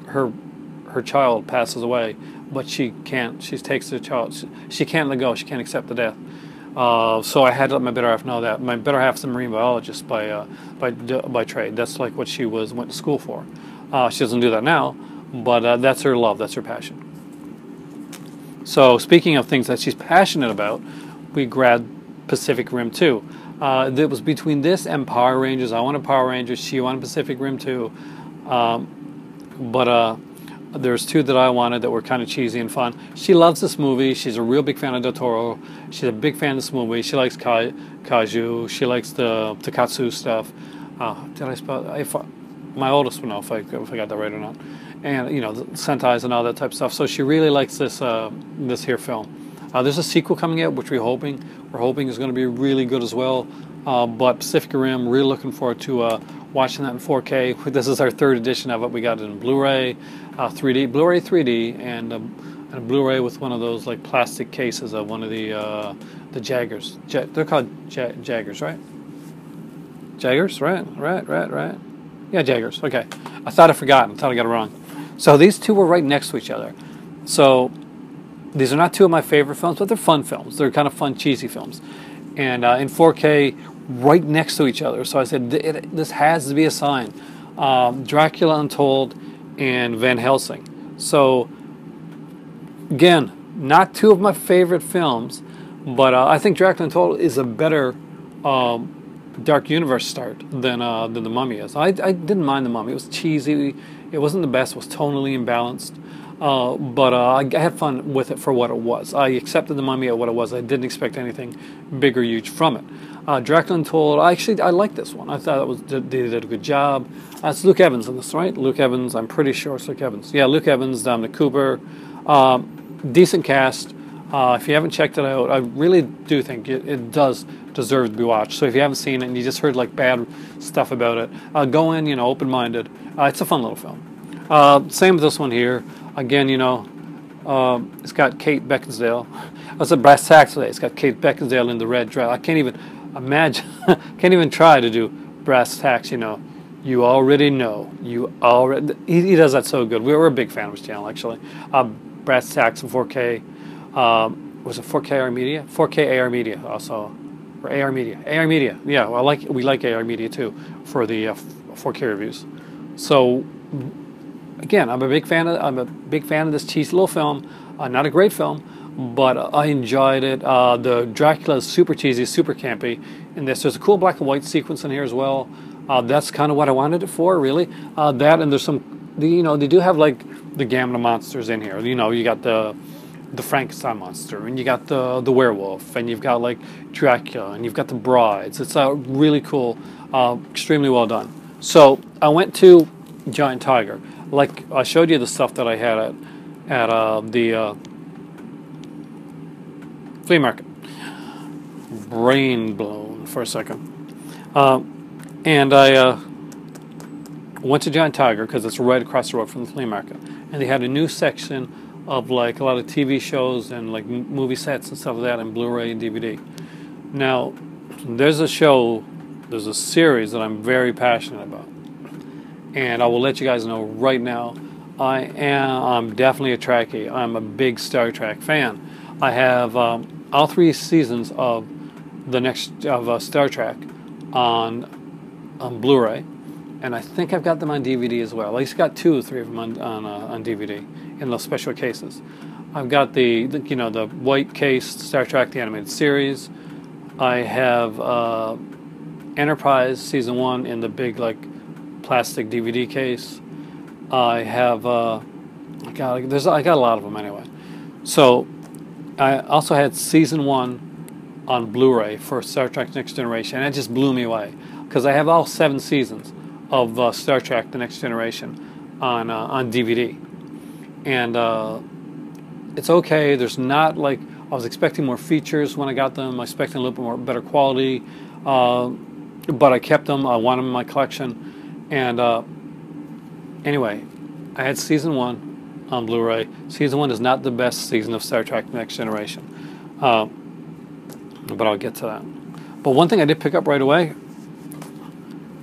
her child passes away, but she can't. She takes the child. She can't let go. She can't accept the death. So I had to let my better half know that. My better half's a marine biologist by trade. That's like what she went to school for. She doesn't do that now, but that's her love. That's her passion. So speaking of things that she's passionate about, we grabbed Pacific Rim 2. It was between this and Power Rangers. I wanted Power Rangers. She wanted Pacific Rim 2. But there's two that I wanted that were kind of cheesy and fun. She loves this movie. She's a real big fan of Del Toro. She's a big fan of this movie. She likes kaiju. She likes the Katsu stuff. Did I spell? My oldest will know if I got that right or not. And the Sentais and all that type of stuff. So she really likes this here film. There's a sequel coming out, which we're hoping is going to be really good as well. But Pacific Rim, really looking forward to watching that in 4K. This is our third edition of it. We got it in Blu-ray, 3D, Blu-ray 3D, and a Blu-ray with one of those like plastic cases of one of the Jaggers. They're called Jaggers, right? Jaggers, right? Yeah, Jaggers. Okay. I thought I forgot. I thought I got it wrong. So these two were right next to each other. So these are not two of my favorite films, but they're fun films. They're kind of fun, cheesy films. And in 4K, right next to each other. So I said, this has to be a sign. Dracula Untold and Van Helsing. So, again, not two of my favorite films, but I think Dracula Untold is a better Dark Universe start than The Mummy is. I didn't mind The Mummy. It was cheesy. It wasn't the best. It was tonally imbalanced. But I had fun with it for what it was. I accepted The Mummy at what it was. I didn't expect anything big or huge from it. Dracula Untold, I liked this one. I thought they did a good job. It's Luke Evans in this, right? Luke Evans, I'm pretty sure it's Luke Evans. Yeah, Luke Evans, Dominic Cooper. Decent cast. If you haven't checked it out, I really do think it does deserve to be watched. So if you haven't seen it and you just heard like bad stuff about it, go in, open-minded. It's a fun little film. Same with this one here. Again, it's got Kate Beckinsale. I was at Brass Tacks today. It's got Kate Beckinsale in the red dress. I can't even imagine, can't even try to do Brass Tacks, You already know. He does that so good. We're a big fan of his channel, actually. Brass Tacks in 4K. Was it 4K AR Media? 4K AR Media also. Or AR Media. AR Media. Yeah, we like AR Media too for the 4K reviews. So again, I'm a big fan of this cheesy little film. Not a great film, but I enjoyed it. The Dracula is super cheesy, super campy. In this, there's a cool black and white sequence in here as well. That's kind of what I wanted it for, really. That and there's some, they do have like the gamut of monsters in here. You got the Frankenstein monster, and you got the werewolf, and you've got like Dracula, and you've got the brides. It's really cool, extremely well done. So I went to Giant Tiger. Like I showed you the stuff that I had at the flea market. Brain blown for a second. And I went to Giant Tiger because it's right across the road from the flea market, and they had a new section of like a lot of TV shows and like movie sets and stuff like that, and Blu-ray and DVD. Now, there's a series that I'm very passionate about, and I will let you guys know right now. I'm definitely a Trekkie. I'm a big Star Trek fan. I have all 3 seasons of Star Trek on Blu-ray, and I think I've got them on DVD as well. At least got 2 or 3 of them on DVD in those special cases. I've got the white case Star Trek the animated series. I have Enterprise season 1 in the big like plastic DVD case. I have I got a lot of them anyway. So I also had season 1 on Blu-ray for Star Trek Next Generation, and it just blew me away because I have all 7 seasons of Star Trek The Next Generation on DVD, and it's okay. There's not like I was expecting more features when I got them. I was expecting a little bit more better quality, but I kept them. I want them in my collection, and anyway, I had season 1 on Blu-ray. Season 1 is not the best season of Star Trek Next Generation, but I'll get to that. But one thing I did pick up right away,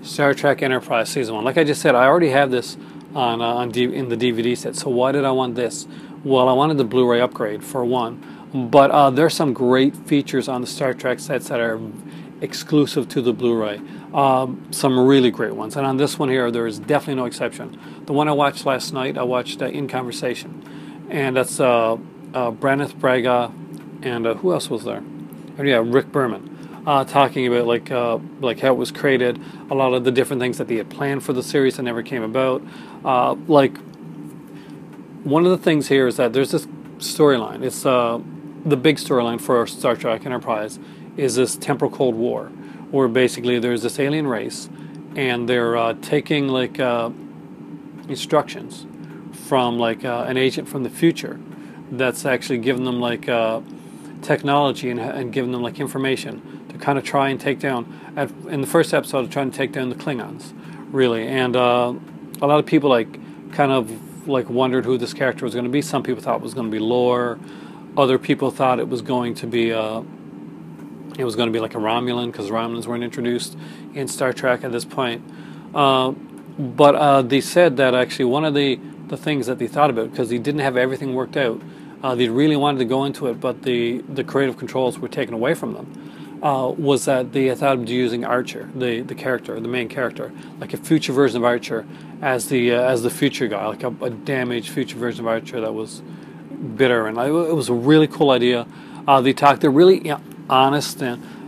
Star Trek Enterprise season 1. Like I just said, I already have this in the DVD set. So why did I want this? Well, I wanted the Blu-ray upgrade for one, but there's some great features on the Star Trek sets that are exclusive to the Blu-ray. Some really great ones, and on this one here, there is definitely no exception. The one I watched last night, I watched In Conversation, and that's Branneth Braga, and who else was there? Oh, yeah, Rick Berman. Talking about like how it was created, a lot of the different things that they had planned for the series that never came about. Like one of the things here is that there's this storyline. It's the big storyline for Star Trek Enterprise is this temporal Cold War, where basically there's this alien race, and they're taking like instructions from like an agent from the future that's actually giving them like technology and giving them like information to kind of try and take down, in the first episode, trying to take down the Klingons, really. And a lot of people like kind of like wondered who this character was going to be. Some people thought it was going to be Lore. Other people thought it was going to be like a Romulan, because Romulans weren't introduced in Star Trek at this point. But they said that actually one of the things that they thought about, because they didn't have everything worked out, they really wanted to go into it, but the creative controls were taken away from them, was that they thought of using Archer, the main character, like a future version of Archer, as the future guy, like a damaged future version of Archer that was bitter, and it was a really cool idea. They're really honest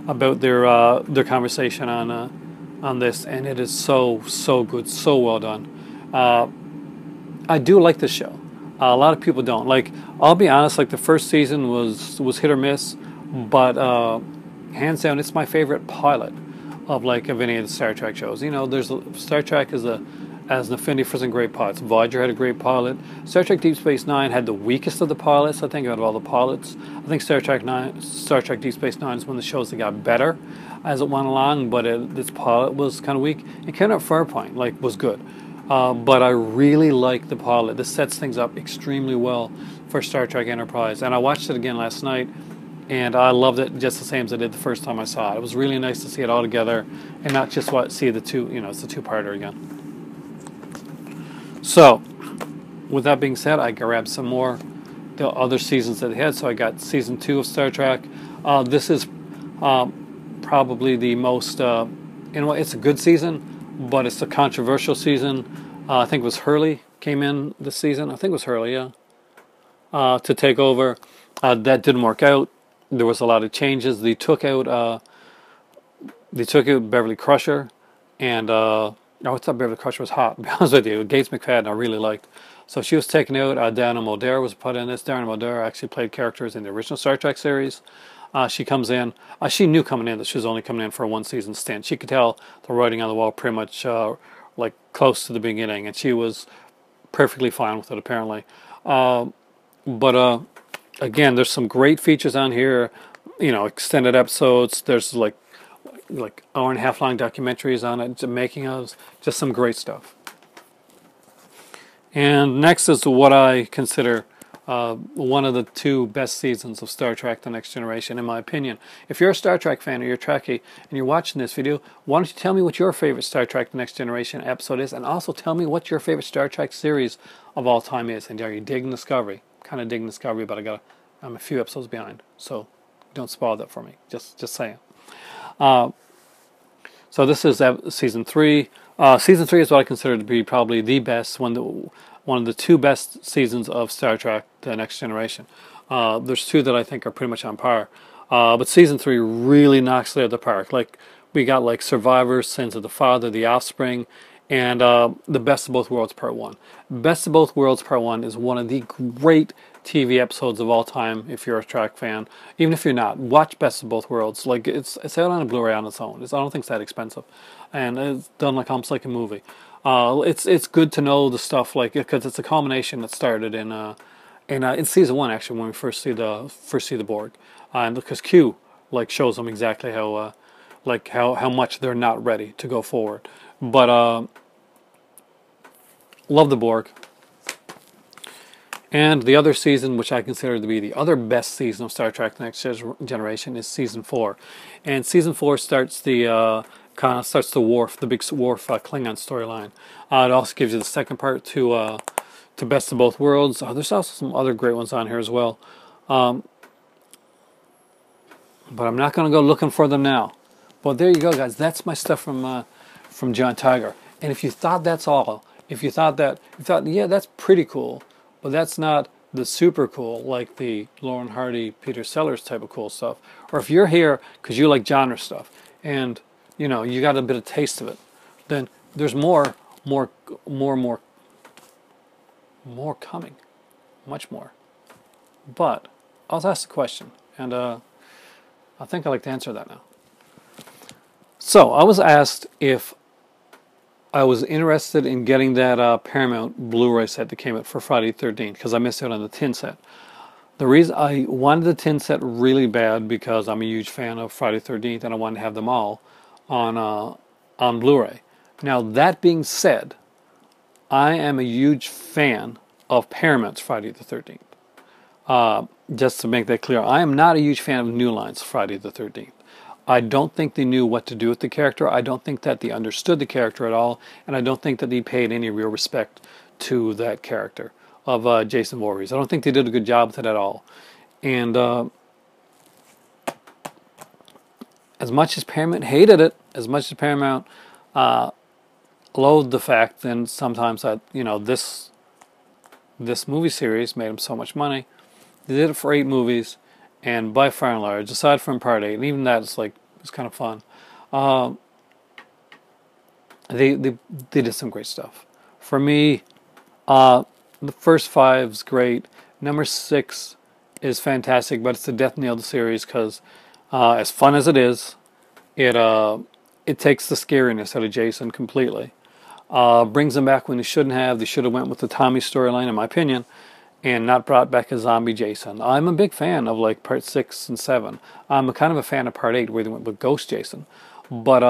about their conversation on this, and it is so good, so well done. I do like this show. A lot of people don't. Like, I'll be honest, like the first season was hit or miss, but hands down, it's my favorite pilot of any of the Star Trek shows. You know, Star Trek has an affinity for some great pilots. Voyager had a great pilot. Star Trek Deep Space Nine had the weakest of the pilots, I think, out of all the pilots. I think Star Trek Deep Space Nine is one of the shows that got better as it went along, but its pilot was kind of weak. And Ken at Farpoint was good. But I really like the pilot. This sets things up extremely well for Star Trek Enterprise. And I watched it again last night, and I loved it just the same as I did the first time I saw it. It was really nice to see it all together and not just see the two, it's a two-parter again. So, with that being said, I grabbed some more the other seasons that they had. So I got season 2 of Star Trek. This is probably the most, it's a good season, but it's a controversial season. I think it was Hurley came in this season. I think it was Hurley, to take over. That didn't work out. There was a lot of changes. They took out Beverly Crusher, and I thought Beverly Crusher was hot, to be honest with you. Gates McFadden I really liked. So she was taken out. Dana Muldaur was put in this. Dana Muldaur actually played characters in the original Star Trek series. She comes in. She knew coming in that she was only coming in for a one-season stint. She could tell the writing on the wall pretty much close to the beginning, and she was perfectly fine with it, apparently. But again, there's some great features on here. You know, extended episodes. There's like hour and a half long documentaries on it, making of, just some great stuff. And next is what I consider one of the two best seasons of Star Trek: The Next Generation, in my opinion. If you're a Star Trek fan or you're a Trekkie and you're watching this video, why don't you tell me what your favorite Star Trek: The Next Generation episode is, and also tell me what your favorite Star Trek series of all time is. And are you digging Discovery? Kind of digging Discovery, but I'm a few episodes behind, so don't spoil that for me. Just saying. So this is season 3. Season 3 is what I consider to be probably the best, one of the two best seasons of Star Trek: The Next Generation. There's two that I think are pretty much on par. But season 3 really knocks it out of the park. Like, we got like Survivor, Sins of the Father, The Offspring, and The Best of Both Worlds Part 1. Best of Both Worlds Part 1 is one of the great TV episodes of all time. If you're a Trek fan, even if you're not, watch Best of Both Worlds. Like, it's out on a Blu-ray on its own. I don't think it's that expensive, and it's done like almost like a movie. It's good to know the stuff, like, because it's a culmination that started in season 1, actually, when we first see the Borg, and because Q like shows them exactly how much they're not ready to go forward. But love the Borg. And the other season, which I consider to be the other best season of Star Trek: The Next Generation, is season 4. And season 4 starts the big Worf Klingon storyline. It also gives you the second part to Best of Both Worlds. There's also some other great ones on here as well. But I'm not going to go looking for them now. But there you go, guys. That's my stuff from John Tiger. And if you thought that's all, if you thought, yeah, that's pretty cool, but that's not the super cool, like the Lauren Hardy, Peter Sellers type of cool stuff. Or if you're here because you like genre stuff and you know you got a bit of taste of it, then there's more coming, much more. But I was asked a question, and I think I'd like to answer that now. So I was asked if I was interested in getting that Paramount Blu-ray set that came out for Friday the 13th, because I missed out on the tin set. The reason I wanted the tin set really bad because I'm a huge fan of Friday the 13th and I wanted to have them all on Blu-ray. Now, that being said, I am a huge fan of Paramount's Friday the 13th. Just to make that clear, I am not a huge fan of New Line's Friday the 13th. I don't think they knew what to do with the character. I don't think that they understood the character at all, and I don't think that they paid any real respect to that character of Jason Voorhees. I don't think they did a good job with it at all. And as much as Paramount hated it, as much as Paramount loathed the fact, then sometimes that this movie series made them so much money. They did it for 8 movies. And by far and large, aside from Part 8, and even that, it's kind of fun. They did some great stuff. For me, the first 5's great. Number 6 is fantastic, but it's the death knell of the series because, as fun as it is, it takes the scariness out of Jason completely. Brings him back when he shouldn't have. They should have went with the Tommy storyline, in my opinion, and not brought back a zombie Jason. I'm a big fan of like Part 6 and 7. I'm kind of a fan of Part 8 where they went with Ghost Jason. But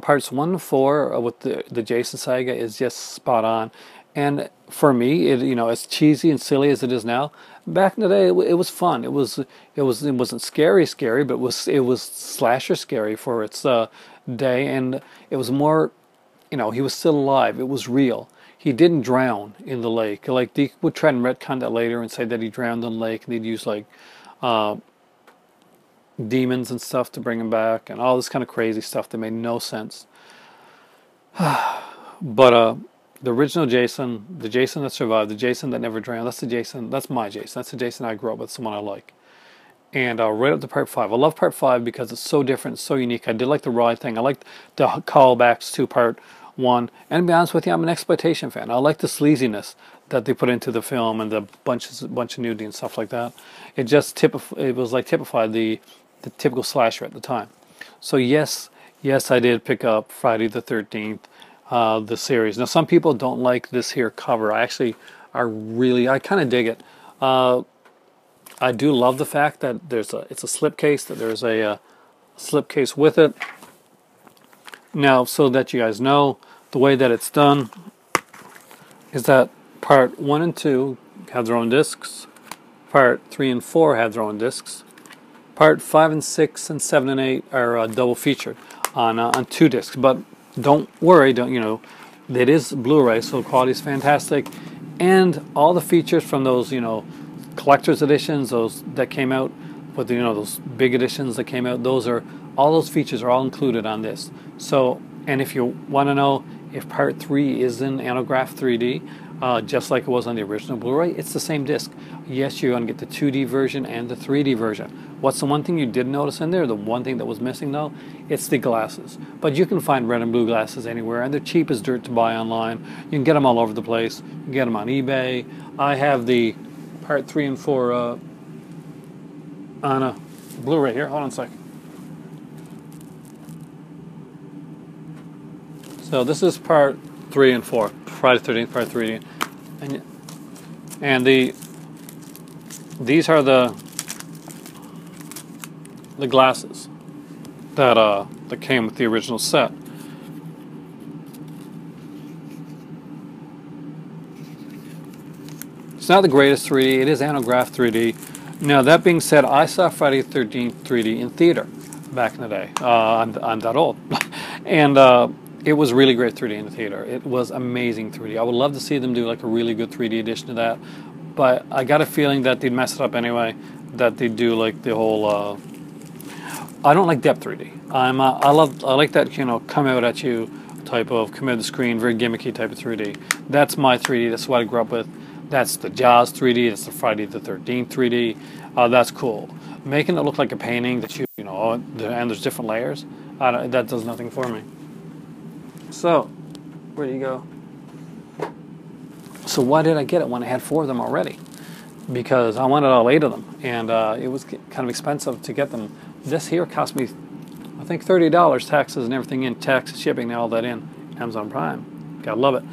Parts 1 and 4 with the Jason saga is just spot on. And for me, as cheesy and silly as it is now, back in the day it was fun. It wasn't scary, but it was slasher scary for its day, and it was more, he was still alive. It was real. He didn't drown in the lake. Like, they would try and retcon that later and say that he drowned in the lake, and they'd use like demons and stuff to bring him back, and all this kind of crazy stuff that made no sense. But the original Jason, the Jason that survived, the Jason that never drowned, that's my Jason. That's the Jason I grew up with, someone I like. And right up to Part 5. I love Part 5 because it's so different, so unique. I did like the ride thing. I liked the callbacks to Part 1. And to be honest with you, I'm an exploitation fan. I like the sleaziness that they put into the film and the bunch of nudity and stuff like that. It just typified the typical slasher at the time. So yes, I did pick up Friday the 13th, the series. Now, some people don't like this here cover. I kind of dig it. I do love the fact that it's a slipcase, that there's a slipcase with it. Now, so that you guys know, the way that it's done is that part 1 and 2 have their own discs, part 3 and 4 have their own discs, part 5 and 6 and 7 and 8 are double featured on 2 discs. But don't worry, it is Blu-ray, so the quality is fantastic, and all the features from those collector's editions, those that came out with those big editions that came out, all those features are all included on this. So, and if you want to know if part 3 is in Anograph 3D, just like it was on the original Blu-ray, it's the same disc. Yes, you're going to get the 2D version and the 3D version. What's the one thing you did notice in there? The one thing that was missing, though? It's the glasses. But you can find red and blue glasses anywhere, and they're cheap as dirt to buy online. You can get them all over the place. You can get them on eBay. I have the part 3 and 4 on a Blu-ray here. Hold on a second. So this is part 3 and 4, Friday the 13th, part 3. And these are the glasses that came with the original set. It's not the greatest 3D. It is Anograph 3D. Now, that being said, I saw Friday the 13th 3D in theater back in the day. I'm that old. And it was really great 3D in the theater. It was amazing 3D. I would love to see them do like a really good 3D edition of that. But I got a feeling that they'd mess it up anyway. That they'd do like the whole... I don't like depth 3D. I like that, come out at you type of, come out of the screen, very gimmicky type of 3D. That's my 3D. That's what I grew up with. That's the Jaws 3D. That's the Friday the 13th 3D. That's cool. Making it look like a painting that and there's different layers, that does nothing for me. So, where do you go? So why did I get it when I had 4 of them already? Because I wanted all 8 of them, and it was kind of expensive to get them. This here cost me, I think, $30, taxes and everything in, tax, shipping, and all that in. Amazon Prime. Gotta love it.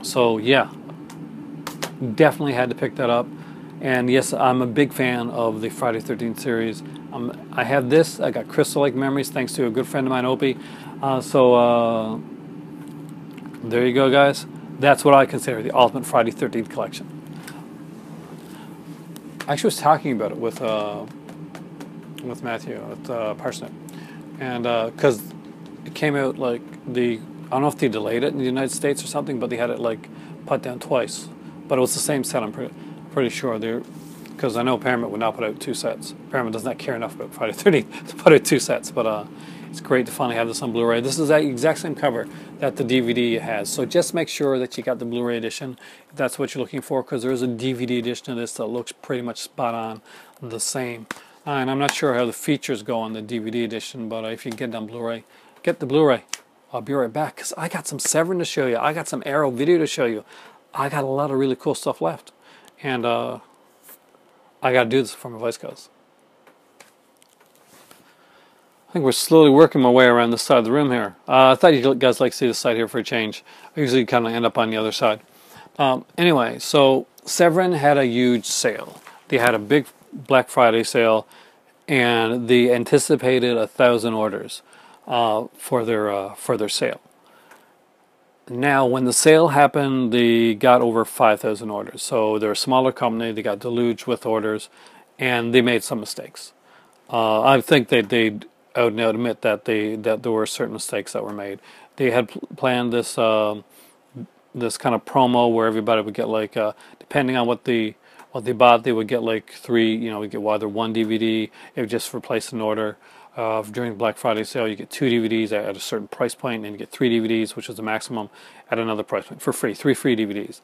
So yeah, definitely had to pick that up. And yes, I'm a big fan of the Friday the 13th series. I have this. I got Crystal Lake Memories thanks to a good friend of mine, Opie. So there you go, guys. That's what I consider the ultimate Friday the 13th collection. I actually was talking about it with Matthew at Parsnip, and because it came out like I don't know if they delayed it in the United States or something, but they had it like put down twice. But it was the same set. I'm pretty sure because I know Paramount would not put out 2 sets. Paramount does not care enough about Friday the 13th to put out 2 sets. But it's great to finally have this on Blu-ray. This is the exact same cover that the DVD has. So just make sure that you got the Blu-ray edition if that's what you're looking for, because there is a DVD edition of this that looks pretty much spot on the same. And I'm not sure how the features go on the DVD edition, but if you can get it on Blu-ray, get the Blu-ray. I'll be right back, because I got some Severin to show you. I got some Arrow video to show you. I got a lot of really cool stuff left. And I got to do this before my voice goes. I think we're slowly working my way around this side of the room here. I thought you guys like to see this side here for a change. I usually kind of end up on the other side. Anyway, so Severin had a huge sale. They had a big Black Friday sale, and they anticipated 1,000 orders for their sale. Now, when the sale happened, they got over 5,000 orders. So they're a smaller company. They got deluged with orders, and they made some mistakes. I think they'd out and out admit that there were certain mistakes that were made. They had planned this this kind of promo where everybody would get like depending on what they bought, they would get like 3. We get either 1 DVD. It would just replace an order. During Black Friday sale, you get 2 DVDs at a certain price point, and you get 3 DVDs, which is the maximum, at another price point for free. 3 free DVDs.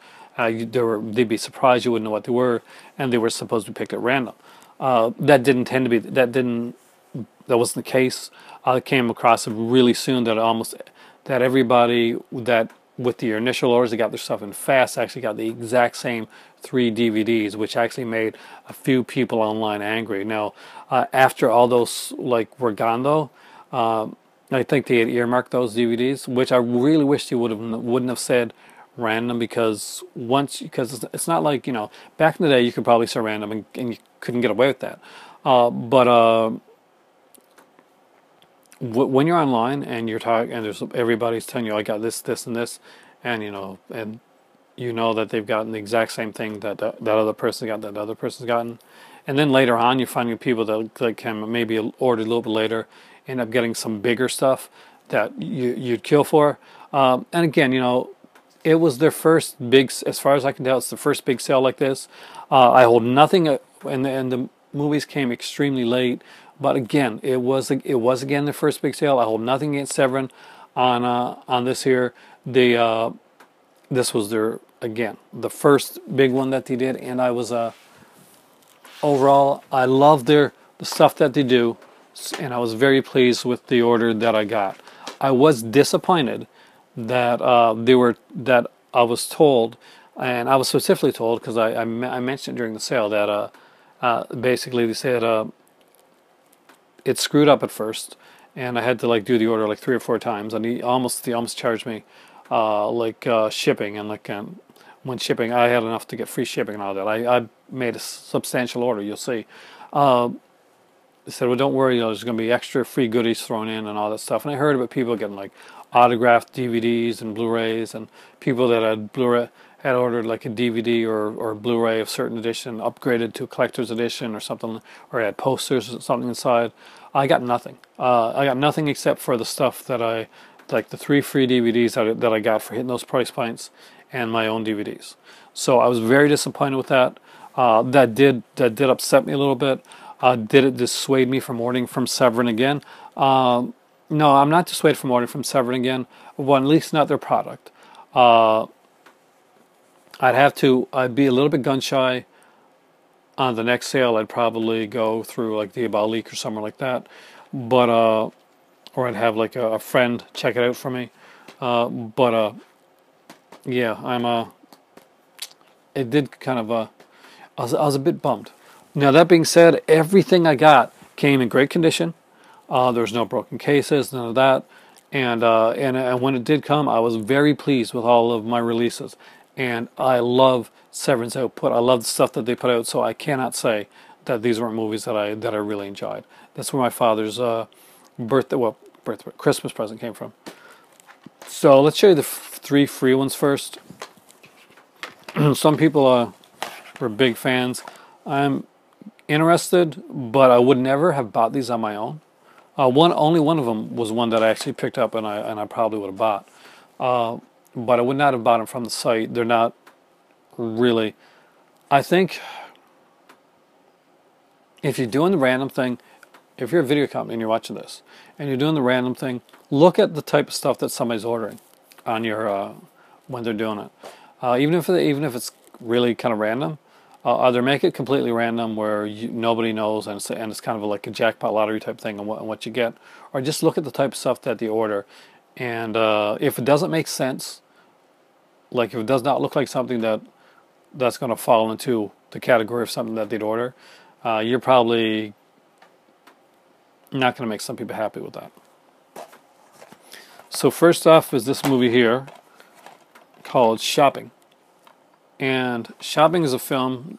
They'd be surprised you wouldn't know what they were, and they were supposed to be picked at random. That didn't tend to be. That wasn't the case. I came across it really soon that everybody that with the initial orders, they got their stuff in fast, actually got the exact same 3 DVDs, which actually made a few people online angry. Now, after all those were gone, though, I think they had earmarked those DVDs, which I really wish they wouldn't have said random because it's not like, back in the day you could probably say random and you couldn't get away with that. But when you're online and you're talking and there's everybody's telling you I got this, this, and this, and that they've gotten the exact same thing that that other person got, that other person's gotten, and then later on you're finding people that can maybe order a little bit later, end up getting some bigger stuff that you'd kill for. And again, it was their first big, as far as I can tell, it's the first big sale like this. I hold nothing, and the movies came extremely late. But again, it was again their first big sale. I hold nothing against Severin on this here. This was the first big one that they did, and I was overall I love the stuff that they do, and I was very pleased with the order that I got. I was disappointed that that I was told, and I was specifically told because I mentioned during the sale that basically they said it screwed up at first, and I had to do the order 3 or 4 times, and he almost charged me shipping, and when shipping I had enough to get free shipping and all that. I made a substantial order, you'll see. They said, well, don't worry, there's going to be extra free goodies thrown in and all that stuff. And I heard about people getting autographed DVDs and Blu-rays, and people that had ordered a DVD or Blu-ray of certain edition, upgraded to a collector's edition or something, or had posters or something inside. I got nothing. I got nothing except for the stuff that the 3 free DVDs that I got for hitting those price points, and my own DVDs. So I was very disappointed with that. That did upset me a little bit. Did it dissuade me from ordering from Severin again? No, I'm not dissuaded from ordering from Severin again. Well, at least not their product. I'd be a little bit gun shy on the next sale. I'd probably go through the About Leak or somewhere like that, but or I'd have a friend check it out for me. Yeah, it did kind of I was a bit bummed. Now that being said, everything I got came in great condition. There was no broken cases, none of that, and when it did come, I was very pleased with all of my releases. And I love Severin's output. I love the stuff that they put out. So I cannot say that these weren't movies that I really enjoyed. That's where my father's Christmas present came from. So let's show you the 3 free ones first. Some people were big fans. I'm interested, but I would never have bought these on my own. Only one of them was one that I actually picked up, and I probably would have bought. But I would not have bought them from the site. They're not really. I think if you're doing the random thing, if you're a video company and you're watching this, and you're doing the random thing, look at the type of stuff that somebody's ordering on your when they're doing it. Even if it's really kind of random, either make it completely random where nobody knows, and it's kind of like a jackpot lottery type thing on what you get, or just look at the type of stuff that they order. And if it doesn't make sense, if it does not look like something that's going to fall into the category of something that they'd order, you're probably not going to make some people happy with that. So first off is this movie here called Shopping. And Shopping is a film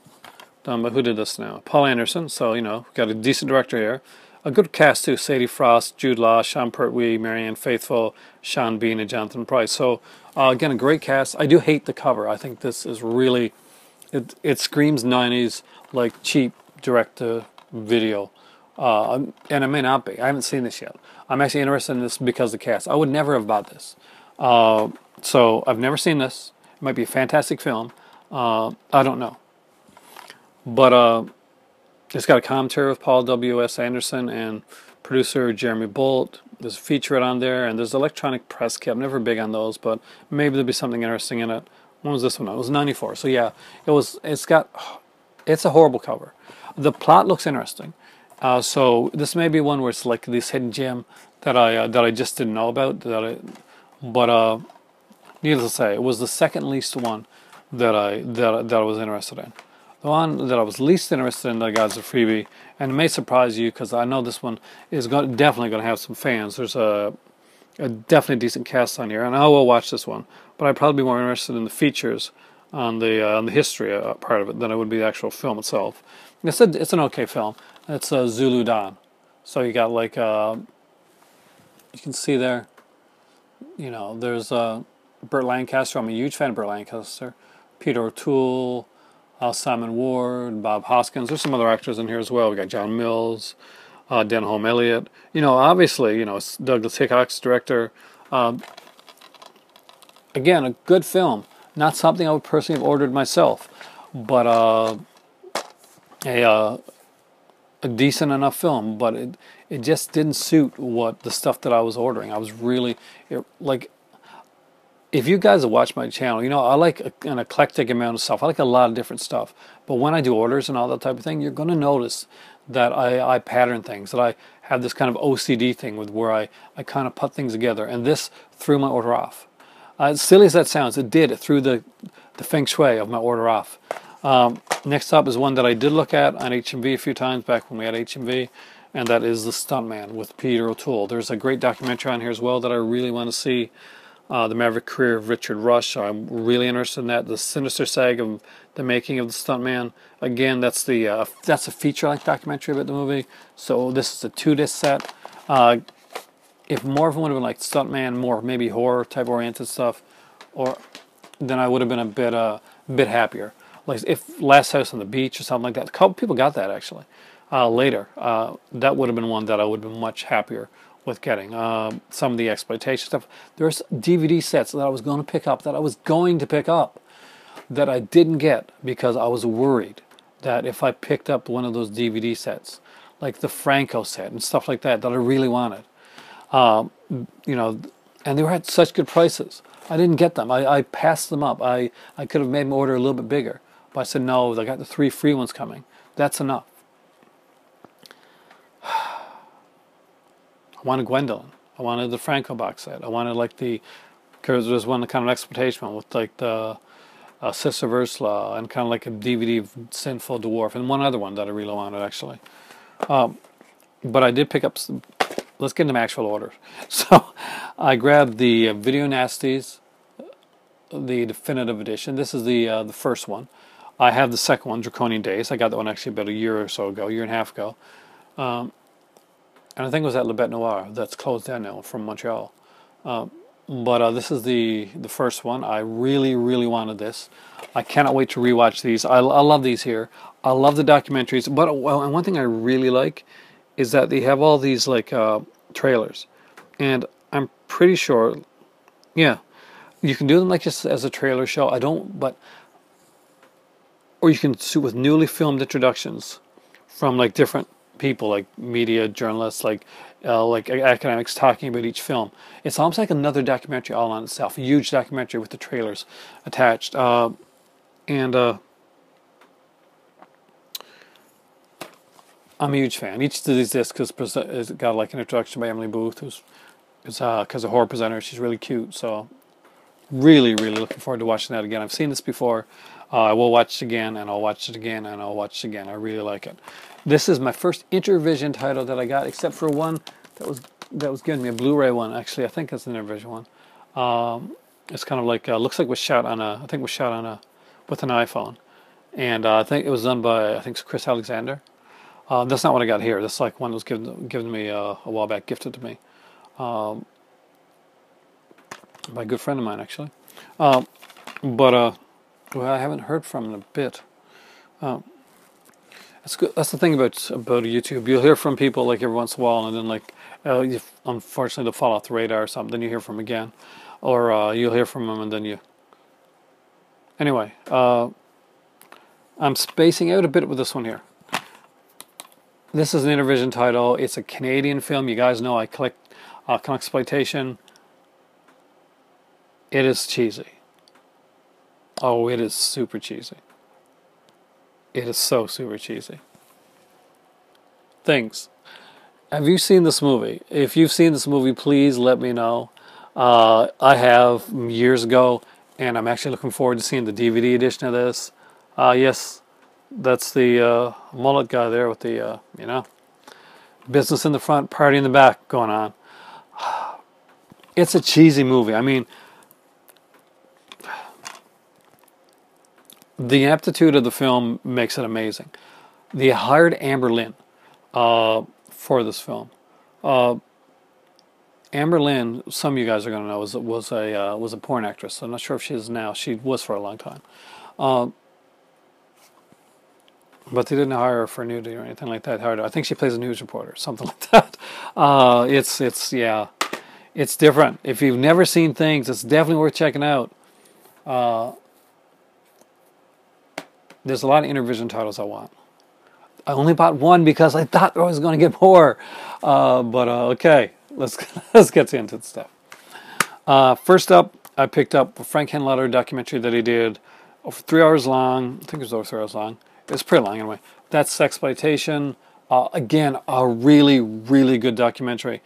done by, who did this now? Paul Anderson. So, got a decent director here. A good cast too: Sadie Frost, Jude Law, Sean Pertwee, Marianne Faithfull, Sean Bean, and Jonathan Pryce. So again, a great cast. I do hate the cover. I think this is really, it screams 90s, cheap direct-to-video. And it may not be. I haven't seen this yet. I'm actually interested in this because of the cast. I would never have bought this. So I've never seen this. It might be a fantastic film. I don't know. But it's got a commentary with Paul W.S. Anderson and producer Jeremy Bolt. There's a featurette on there, and there's electronic press kit. I'm never big on those, but maybe there'll be something interesting in it. When was this one? It was 94. So yeah, it's a horrible cover. The plot looks interesting. So this may be one where it's this hidden gem that I just didn't know about. But needless to say, it was the second least one that I was interested in. The one that I was least interested in that I got as a freebie, and it may surprise you because I know this one is definitely going to have some fans. There's a a definitely decent cast on here, and I will watch this one. But I'd probably be more interested in the features on the history part of it than I would be the actual film itself. It's an okay film. It's Zulu Dawn, so you got like you can see there. You know, there's Burt Lancaster. I'm a huge fan of Burt Lancaster. Peter O'Toole, Simon Ward, Bob Hoskins. There's some other actors in here as well. We got John Mills, Denholm Elliott. You know, obviously, you know, it's Douglas Hickok's director. Again, a good film. Not something I would personally have ordered myself, but a decent enough film. But it just didn't suit what the stuff that I was ordering. I was really like. If you guys have watched my channel, you know I like an eclectic amount of stuff. I like a lot of different stuff. But when I do orders and all that type of thing, you're going to notice that I pattern things, that I have this kind of OCD thing with where I kind of put things together. And this threw my order off. As silly as that sounds, it did. It threw the feng shui of my order off. Next up is one that I did look at on HMV a few times back when we had HMV, and that is The Stuntman with Peter O'Toole. There's a great documentary on here as well that I really want to see. The Maverick Career of Richard Rush. I'm really interested in that. The sinister sag of the making of The Stuntman. Again, that's a feature-length documentary about the movie. So this is a 2-disc set. If more of them would have been like Stuntman, more maybe horror type oriented stuff, then I would have been a bit happier. Like if Last House on the Beach or something like that. A couple people got that actually later. That would have been one that I would have been much happier with getting. Some of the exploitation stuff. There's DVD sets that I was going to pick up, that I didn't get because I was worried that if I picked up one of those DVD sets, like the Franco set and stuff like that I really wanted, you know, and they were at such good prices. I didn't get them. I passed them up. I could have made my order a little bit bigger, but I said no. I got the 3 free ones coming. That's enough. I wanted Gwendolyn. I wanted the Franco box set. I wanted like because there was one kind of exploitation one with like the Sister of Ursula and kind of like a DVD of Sinful Dwarf and one other one that I really wanted actually. But I did pick up some. Let's get into actual orders. So I grabbed the Video Nasties, the definitive edition. This is the first one. I have the second one, Draconian Days. I got that one actually about a year or so ago, year and a half ago. And I think it was at Le Bête Noire. That's closed down now from Montreal. But this is the first one. I really, really wanted this. I cannot wait to rewatch these. I love these here. I love the documentaries. But and one thing I really like is that they have all these like trailers. And I'm pretty sure, yeah, you can do them like just as a trailer show. Or you can do with newly filmed introductions from like different people, like media journalists, like academics talking about each film. It's almost like another documentary all on itself, a huge documentary with the trailers attached. I'm a huge fan. Each of these discs has got like an introduction by Emily Booth, who's because a horror presenter. She's really cute. So really, really looking forward to watching that again. I've seen this before. I will watch it again, and I'll watch it again, and I'll watch it again. I really like it. This is my first Intervision title that I got, except for one that was given me, a Blu-ray one. Actually, I think it's an Intervision one. It's kind of like looks like it was shot on with an iPhone, and I think it was done by Chris Alexander. That's not what I got here. That's like one that was given to me a while back, gifted to me by a good friend of mine actually. Well, I haven't heard from in a bit. That's good. That's the thing about YouTube. You'll hear from people like every once in a while, and then like unfortunately they'll fall off the radar or something. Then you hear from them again, or you'll hear from them and then you. Anyway, I'm spacing out a bit with this one here. This is an Intervision title. It's a Canadian film. You guys know I collect exploitation. It is cheesy. Oh, it is super cheesy. It is so super cheesy. Things. Have you seen this movie? If you've seen this movie, please let me know. I have years ago, and I'm actually looking forward to seeing the DVD edition of this. Yes, that's the mullet guy there with the, business in the front, party in the back going on. It's a cheesy movie. I mean, the aptitude of the film makes it amazing. They hired Amber Lynn for this film. Amber Lynn, some of you guys are going to know, was a porn actress. I'm not sure if she is now. She was for a long time. But they didn't hire her for nudity or anything like that. I think she plays a news reporter, something like that. It's different. If you've never seen Things, it's definitely worth checking out. There's a lot of Intervision titles I want. I only bought one because I thought I was going to get more. Okay, let's get into the stuff. First up, I picked up a Frank Henlotter documentary that he did over 3 hours long. I think it was over 3 hours long. It's pretty long anyway. That's Sexploitation. Again, a really, really good documentary.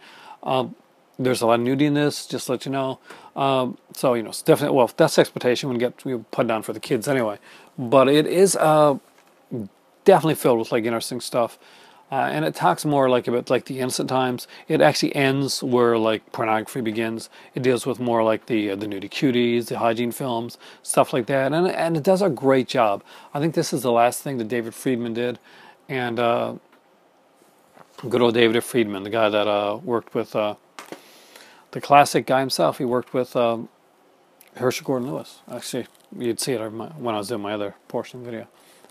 There's a lot of nudity in this, just to let you know. So, it's definitely, well, that's Sexploitation. We put it down for the kids anyway. But it is definitely filled with, like, interesting stuff. And it talks more about the innocent times. It actually ends where like pornography begins. It deals with more like the nudie cuties, the hygiene films, stuff like that, and it does a great job. I think this is the last thing that David Friedman did, and good old David Friedman, the guy that worked with the classic guy himself. He worked with Herschel Gordon Lewis. Actually, you'd see it when I was doing my other portion of the video.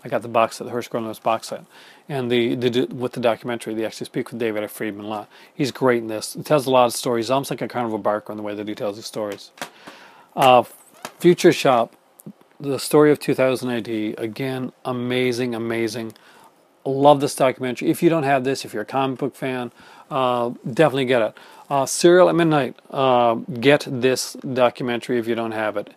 I got the box set, the Herschel Gordon Lewis box set. And with the documentary, they actually speak with David F. Friedman a lot. He's great in this. He tells a lot of stories. He's almost like a carnival barker in the way that he tells his stories. Future Shop, the story of 2000 AD. Again, amazing, amazing. Love this documentary. If you don't have this, if you're a comic book fan, definitely get it. Serial at Midnight. Get this documentary if you don't have it.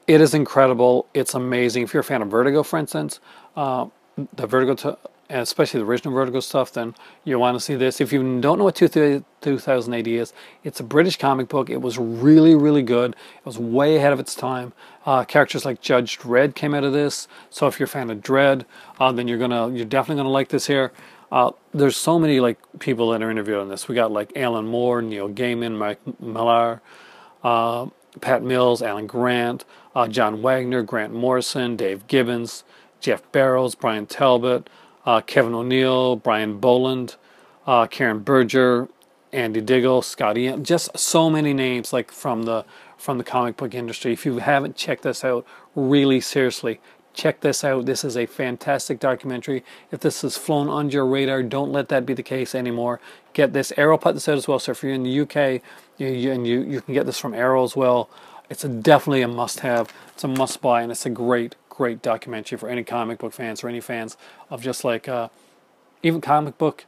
It is incredible. It's amazing. If you're a fan of Vertigo, for instance, the Vertigo, especially the original Vertigo stuff, then you want to see this. If you don't know what 2000 AD is, it's a British comic book. It was really, really good. It was way ahead of its time. Characters like Judge Dredd came out of this. So if you're a fan of Dredd, then you're definitely gonna like this here. There's so many like people that are interviewed on this. We got like Alan Moore, Neil Gaiman, Mike Millar, Pat Mills, Alan Grant, John Wagner, Grant Morrison, Dave Gibbons, Jeff Barrows, Brian Talbot, Kevin O'Neill, Brian Boland, Karen Berger, Andy Diggle, Scotty M. Just so many names like from the comic book industry. If you haven't checked this out, really seriously, check this out. This is a fantastic documentary. If this has flown under your radar, don't let that be the case anymore. Get this. Arrow put this out as well. So if you're in the UK, you can get this from Arrow as well. It's definitely a must-have. It's a must-buy, and it's a great, great documentary for any comic book fans or any fans of just like even comic book,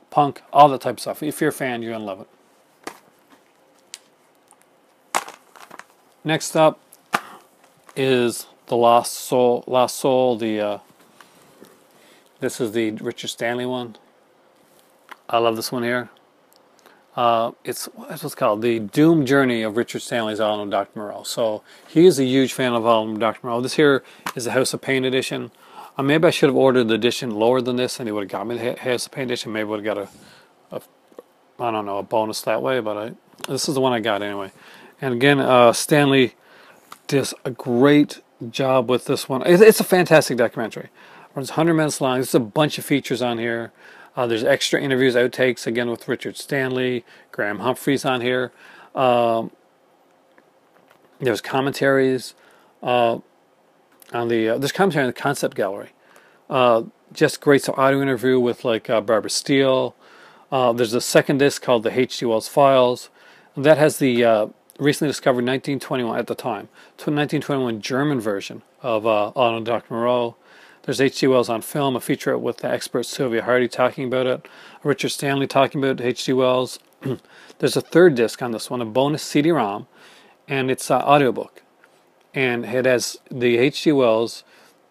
punk, all that type of stuff. If you're a fan, you're gonna love it. Next up is The Lost Soul. This is the Richard Stanley one. I love this one here. It's called The Doomed Journey of Richard Stanley's Alan and Dr. Moreau. So he is a huge fan of Alan and Dr. Moreau. This here is the House of Pain edition. Maybe I should have ordered the edition lower than this, and he would have got me the House of Pain edition. Maybe would have got a bonus that way. But this is the one I got anyway. And again, Stanley does a great job with this one. It's a fantastic documentary. It's 100 minutes long. There's a bunch of features on here. There's extra interviews, outtakes, again with Richard Stanley, Graham Humphreys on here. There's commentaries there's commentary on the concept gallery. Just great. So audio interview with like Barbara Steele. There's a second disc called the H.G. Wells Files. And that has the recently discovered 1921 at the time, 1921 German version of Alan and Dr. Moreau. There's H.G. Wells on film, a feature with the expert Sylvia Hardy talking about it, Richard Stanley talking about H.G. Wells. There's a third disc on this one, a bonus CD-ROM, and it's an audiobook. And it has the H.G. Wells,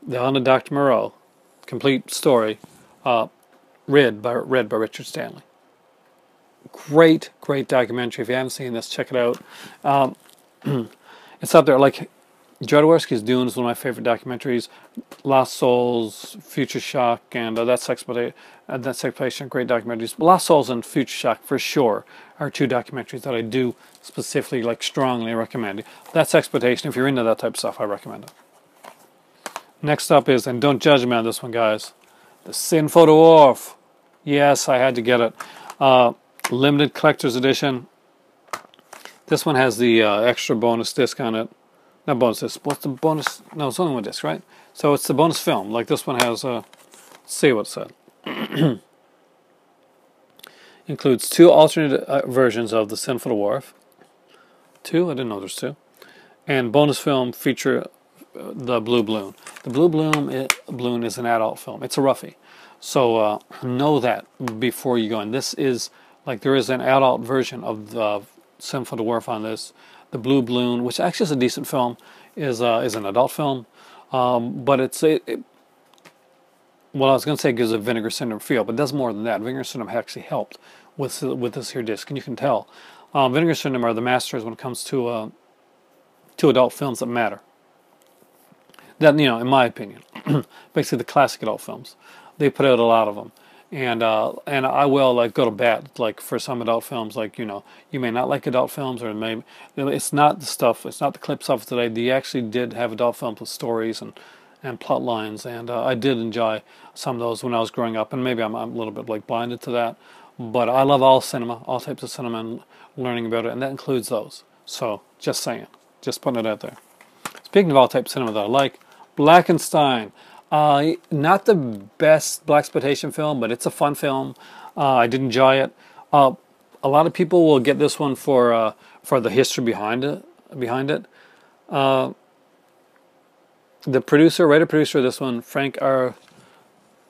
the Alan and Dr. Moreau, complete story, read by Richard Stanley. Great, great documentary. If you haven't seen this, check it out. It's up there. Like, Jodorowsky's Dune is one of my favorite documentaries. Lost Souls, Future Shock, and That's Exploitation, great documentaries. Lost Souls and Future Shock, for sure, are two documentaries that I do specifically, like, strongly recommend. That's Exploitation. If you're into that type of stuff, I recommend it. Next up is, and don't judge me on this one, guys, The Sinful Dwarf. Yes, I had to get it. Limited collector's edition. This one has the extra bonus disc on it. Not bonus disc. What's the bonus? No, it's only one disc, right? So it's the bonus film. Like this one has, let's see what it said. Includes 2 alternate versions of The Sinful Dwarf. 2? I didn't know there's 2. And bonus film feature The Blue Balloon. The Blue Balloon is an adult film. It's a roughie. So know that before you go in. This is, like, there is an adult version of the Sinful Dwarf on this. The Blue Balloon, which actually is a decent film, is an adult film, but well, I was going to say it gives a Vinegar Syndrome feel, but it does more than that. Vinegar Syndrome actually helped with this here disc, and you can tell. Vinegar Syndrome are the masters when it comes to adult films that matter. That, you know, in my opinion, basically the classic adult films. They put out a lot of them. And I will, like, go to bat, like, for some adult films. Like, you know, you may not like adult films, or maybe it's not the stuff, it's not the clip stuff today. They actually did have adult films with stories and plot lines, and I did enjoy some of those when I was growing up. And maybe I'm a little bit, like, blinded to that, but I love all cinema, all types of cinema, and learning about it, and that includes those. So just saying, just putting it out there. Speaking of all types of cinema that I like, Blackenstein. Not the best blaxploitation film, but it's a fun film. I did enjoy it. A lot of people will get this one for the history behind it. The writer-producer of this one, Frank R.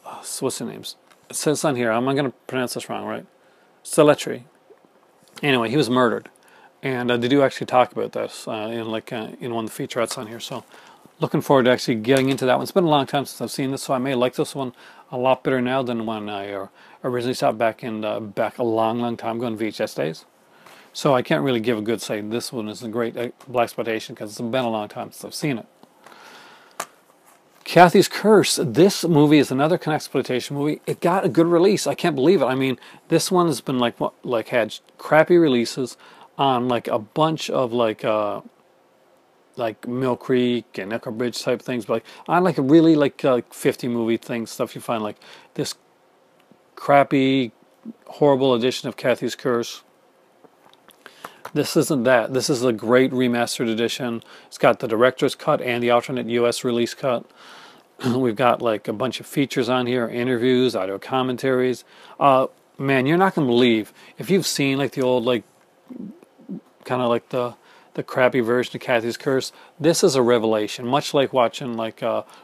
What's his name? It says on here. I'm not going to pronounce this wrong, right? Saletri. Anyway, he was murdered, and they do actually talk about this in one of the featurettes on here. So. Looking forward to actually getting into that one. It's been a long time since I've seen this, so I may like this one a lot better now than when I originally saw it back a long time ago in VHS days. So I can't really give a good say this one is a great blaxploitation because it's been a long time since I've seen it. Kathy's Curse. This movie is another exploitation movie. It got a good release. I can't believe it. I mean, this one has been had crappy releases on like a bunch of like Mill Creek and Echo Bridge type things, but like I like a really like 50 movie things, stuff you find like this crappy, horrible edition of Kathy's Curse. This isn't that. This is a great remastered edition. It's got the director's cut and the alternate US release cut. We've got like a bunch of features on here, interviews, audio commentaries. Man, you're not gonna believe if you've seen like the old like kind of like the crappy version of Kathy's Curse. This is a revelation, much like watching like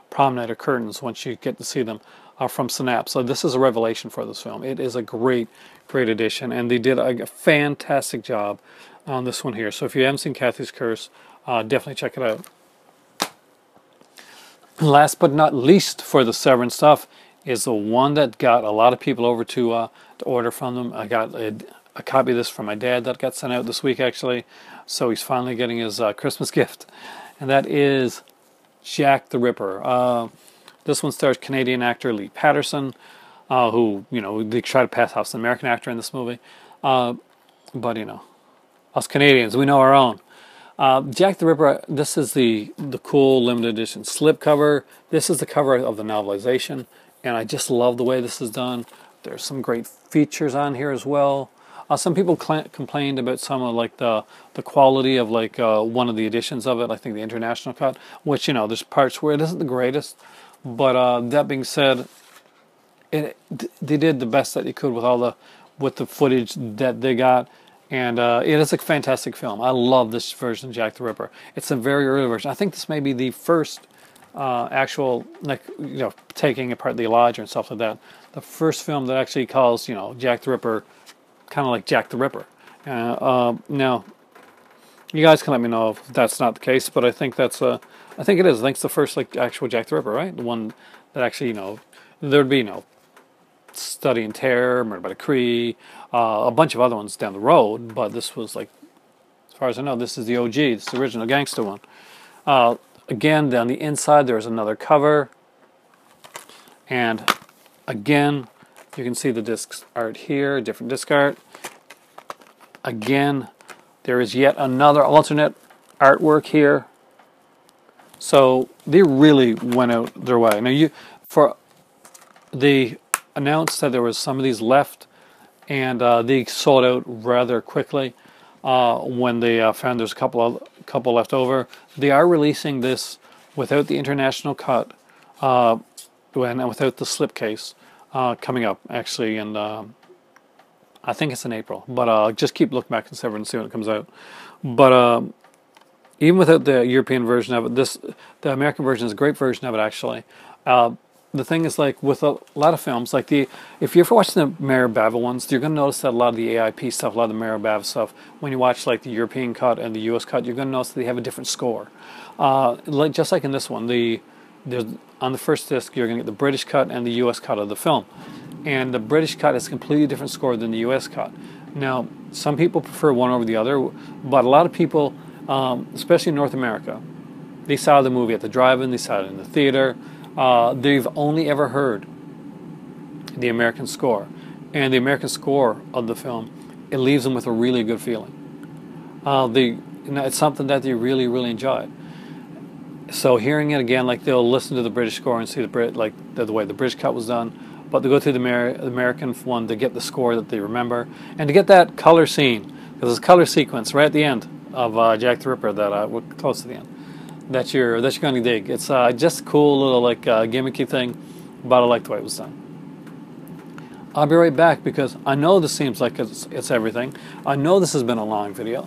Prom Night or Curtains once you get to see them from Synapse. So this is a revelation for this film. It is a great edition, and they did a fantastic job on this one here. So if you haven't seen Kathy's Curse, definitely check it out. Last but not least for the Severin stuff is the one that got a lot of people over to order from them. I got a copy of this from my dad that got sent out this week actually, so he's finally getting his Christmas gift, and that is Jack the Ripper. This one stars Canadian actor Lee Patterson, who, you know, they try to pass off as an American actor in this movie, but you know, us Canadians, we know our own. Jack the Ripper, this is the cool limited edition slipcover. This is the cover of the novelization, and I just love the way this is done. There's some great features on here as well. Some people complained about some of like the quality of like one of the editions of it. I think the international cut, which, you know, there's parts where it isn't the greatest. But that being said, they did the best that they could with the footage that they got, and it is a fantastic film. I love this version of Jack the Ripper. It's a very early version. I think this may be the first actual, like, you know, taking apart the Elijah and stuff like that. The first film that actually calls, you know, Jack the Ripper kind of like Jack the Ripper. Now, you guys can let me know if that's not the case, but I think that's I think it is. I think it's the first like actual Jack the Ripper, right? The one that actually, you know, there'd be, you know, Study in Terror, Murder by Decree, a bunch of other ones down the road, but this was like, as far as I know, this is the OG, this is the original gangster one. again, on the inside, there's another cover. And again, you can see the disc art here, different disc art. Again, there is yet another alternate artwork here. So they really went out their way. Now, they announced that there was some of these left, and they sold out rather quickly when they found there's a couple left over. They are releasing this without the international cut, and without the slipcase, coming up actually, and I think it's in April. But just keep looking back in Severin and see when it comes out. But even without the European version of it, the American version is a great version of it actually. The thing is, like with a lot of films, like if you ever watch the Mayor Bava ones, you're going to notice that a lot of the AIP stuff, a lot of the Mayor Bava stuff, when you watch like the European cut and the US cut, you're going to notice that they have a different score. Just like in this one, on the first disc, you're going to get the British cut and the US cut of the film. And the British cut is a completely different score than the US cut. Now, some people prefer one over the other, but a lot of people, especially in North America, they saw the movie at the drive-in, they saw it in the theater. They've only ever heard the American score. And the American score of the film, it leaves them with a really good feeling. It's something that they really, really enjoy. So hearing it again, like they'll listen to the British score and see the way the British cut was done, but to go through the American one to get the score that they remember, and to get that color scene, because there's a color sequence right at the end of Jack the Ripper that we're close to the end, that you're going to dig. It's just a cool little gimmicky thing, but I like the way it was done. I'll be right back because I know this seems like it's everything. I know this has been a long video.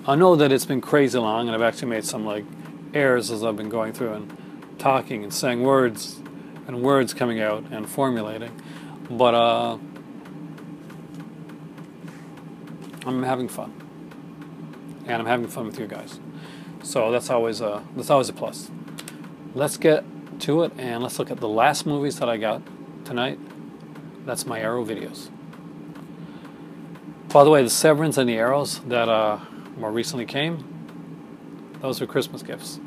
I know that it's been crazy long, and I've actually made some errors as I've been going through and talking and saying words and words coming out and formulating, but I'm having fun, and I'm having fun with you guys, so that's always a plus. Let's get to it and let's look at the last movies that I got tonight. That's my Arrow videos. By the way, the Severins and the Arrows that more recently came, those are Christmas gifts.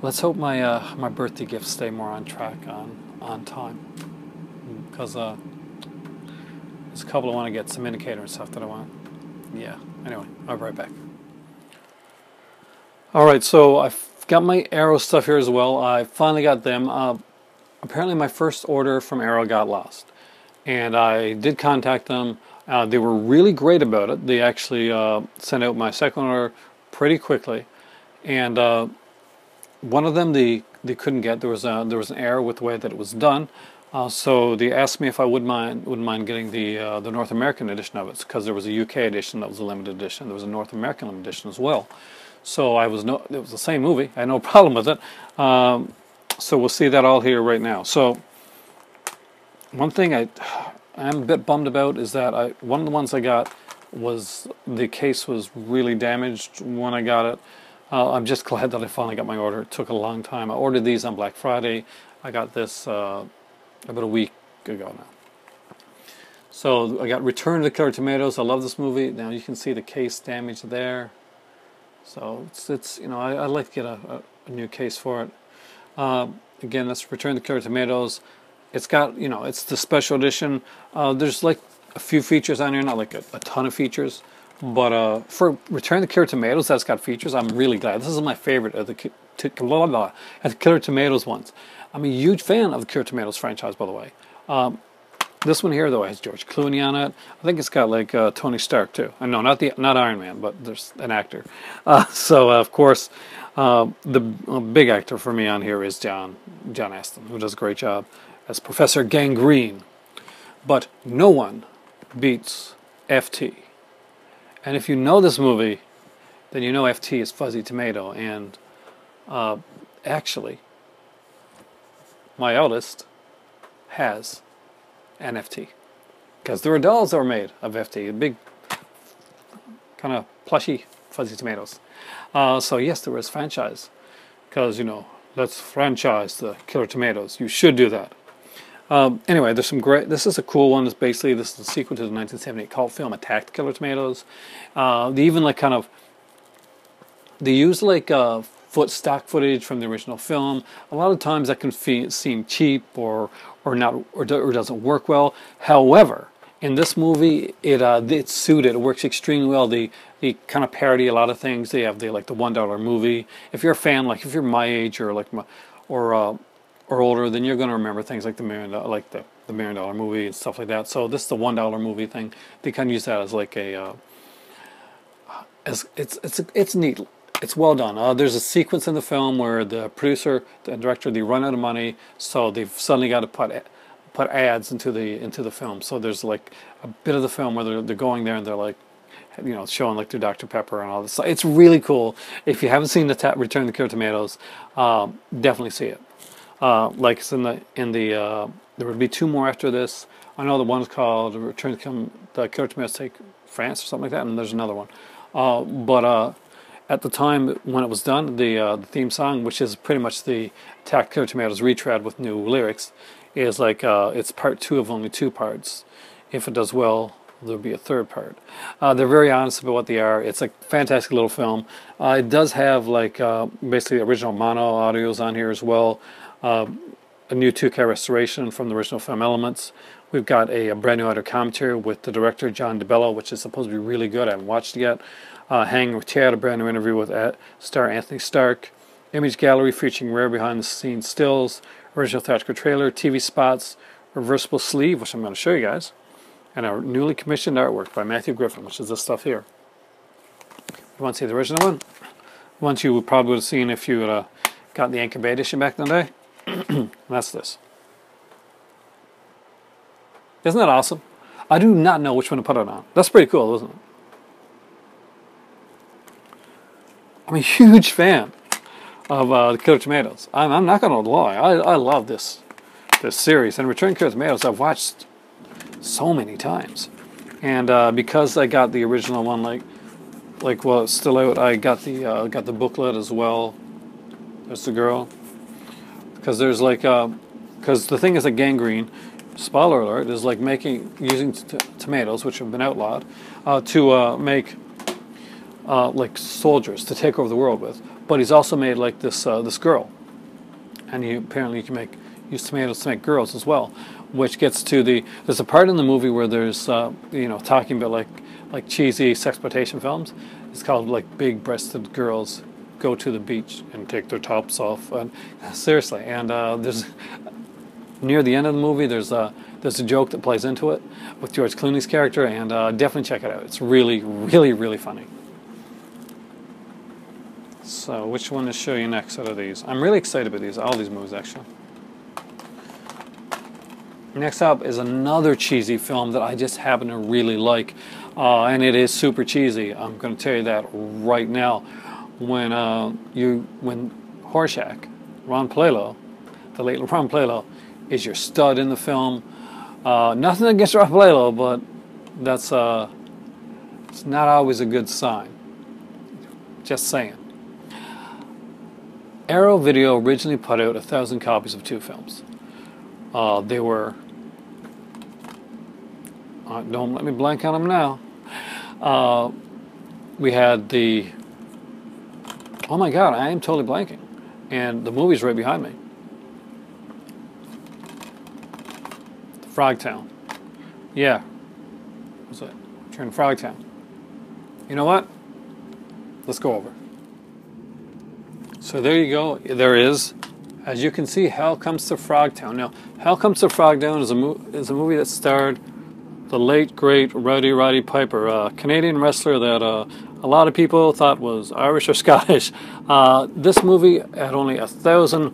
Let's hope my my birthday gifts stay more on track, on time, because there's a couple I want to get, some indicator and stuff that I want. Yeah. Anyway, I'll be right back. All right, so I've got my Arrow stuff here as well. I finally got them. Apparently, my first order from Arrow got lost, and I did contact them. They were really great about it. They actually sent out my second order pretty quickly, and one of them they couldn't get. There was an error with the way that it was done, so they asked me if I wouldn't mind getting the North American edition of it, because there was a UK edition that was a limited edition. There was a North American edition as well. So it was the same movie. I had no problem with it. So we'll see that all here right now. So one thing I'm a bit bummed about is that one of the ones I got was the case was really damaged when I got it. I'm just glad that I finally got my order. It took a long time. I ordered these on Black Friday. I got this about a week ago now. So I got Return of the Killer Tomatoes. I love this movie. Now you can see the case damage there. So it's I like to get a new case for it. Again, that's Return of the Killer Tomatoes. It's got, it's the special edition. There's like a few features on here, not like a ton of features. But for Return of the Killer Tomatoes, that's got features. I'm really glad. This is my favorite of the Killer Tomatoes ones. I'm a huge fan of the Killer Tomatoes franchise, by the way. This one here, though, has George Clooney on it. I think it's got like Tony Stark too. No, not Iron Man, but there's an actor. So of course, the big actor for me on here is John Astin, who does a great job as Professor Gangrene. But no one beats FT. And if you know this movie, then you know FT is Fuzzy Tomato. And actually, my eldest has an FT, because there were dolls that were made of FT, big kind of plushy Fuzzy Tomatoes. So yes, there was franchise, because let's franchise the Killer Tomatoes. You should do that. Anyway, there's some great. This is a cool one. This is the sequel to the 1978 cult film Attack the Killer Tomatoes. They even kind of they use like stock footage from the original film. A lot of times that can seem cheap or not or doesn't work well. However, in this movie, it's suited. It works extremely well. They kind of parody a lot of things. They have the $1 movie. If you're a fan, like if you're my age or or older, then you're going to remember things like the $1 million movie and stuff like that. So this is the $1 movie thing. They kind of use that as like a it's neat. It's well done. There's a sequence in the film where the producer, the director, they run out of money, so they've suddenly got to put ads into the film. So there's like a bit of the film where they're going there and they're like, showing like their Dr. Pepper and all this. So it's really cool. If you haven't seen the Return of the Killer Tomatoes, definitely see it. Like it's in the there would be 2 more after this. I know the one's called Return of the Killer Tomatoes Take France or something like that, and there's another one. But at the time when it was done, the theme song, which is pretty much the Attack Killer Tomatoes retread with new lyrics, is like it's part 2 of only 2 parts. If it does well, there'll be a 3rd part. They're very honest about what they are. It's a fantastic little film. It does have like basically original mono audios on here as well. A new 2K restoration from the original film elements. We've got a brand new audio commentary with the director John DeBello, which is supposed to be really good. I haven't watched it yet. Hanging with Chad, a brand new interview with star Anthony Stark. Image gallery featuring rare behind-the-scenes stills, original theatrical trailer, TV spots, reversible sleeve, which I'm going to show you guys, and a newly commissioned artwork by Matthew Griffin, which is this stuff here. You want to see the original one? One you probably would have seen if you had gotten the Anchor Bay edition back in the day. And that's this. Isn't that awesome? I do not know which one to put it on. That's pretty cool, isn't it? I'm a huge fan of the Killer Tomatoes. I'm not going to lie. I love this series. And Return to Killer Tomatoes I've watched so many times. And because I got the original one, well, it's still out, I got the booklet as well. There's the girl. Because there's because the thing is that gangrene, spoiler alert, is like using tomatoes, which have been outlawed, to make like soldiers to take over the world with. But he's also made like this girl, and apparently you can use tomatoes to make girls as well. Which gets to there's a part in the movie where there's talking about like cheesy sexploitation films. It's called like Big Breasted Girls Go to the Beach and Take Their Tops Off. And seriously, and there's near the end of the movie there's a joke that plays into it with George Clooney's character, and definitely check it out. It's really, really, really funny. So which one to show you next out of these? I'm really excited about all these movies actually. Next up is another cheesy film that I just happen to really like, and it is super cheesy. I'm going to tell you that right now. When Horshack, Ron Palillo, the late Ron Palillo, is your stud in the film. Nothing against Ron Palillo, but that's it's not always a good sign. Just saying. Arrow Video originally put out 1,000 copies of 2 films. They were, don't let me blank on them now. We had oh my god, I am totally blanking. And the movie's right behind me. Frogtown. Yeah. What's it? Turn Frogtown. You know what? Let's go over. So there you go. There is. As you can see, Hell Comes to Frogtown. Now, Hell Comes to Frogtown is a movie that starred the late, great Roddy Piper, a Canadian wrestler that a lot of people thought was Irish or Scottish. This movie had only 1,000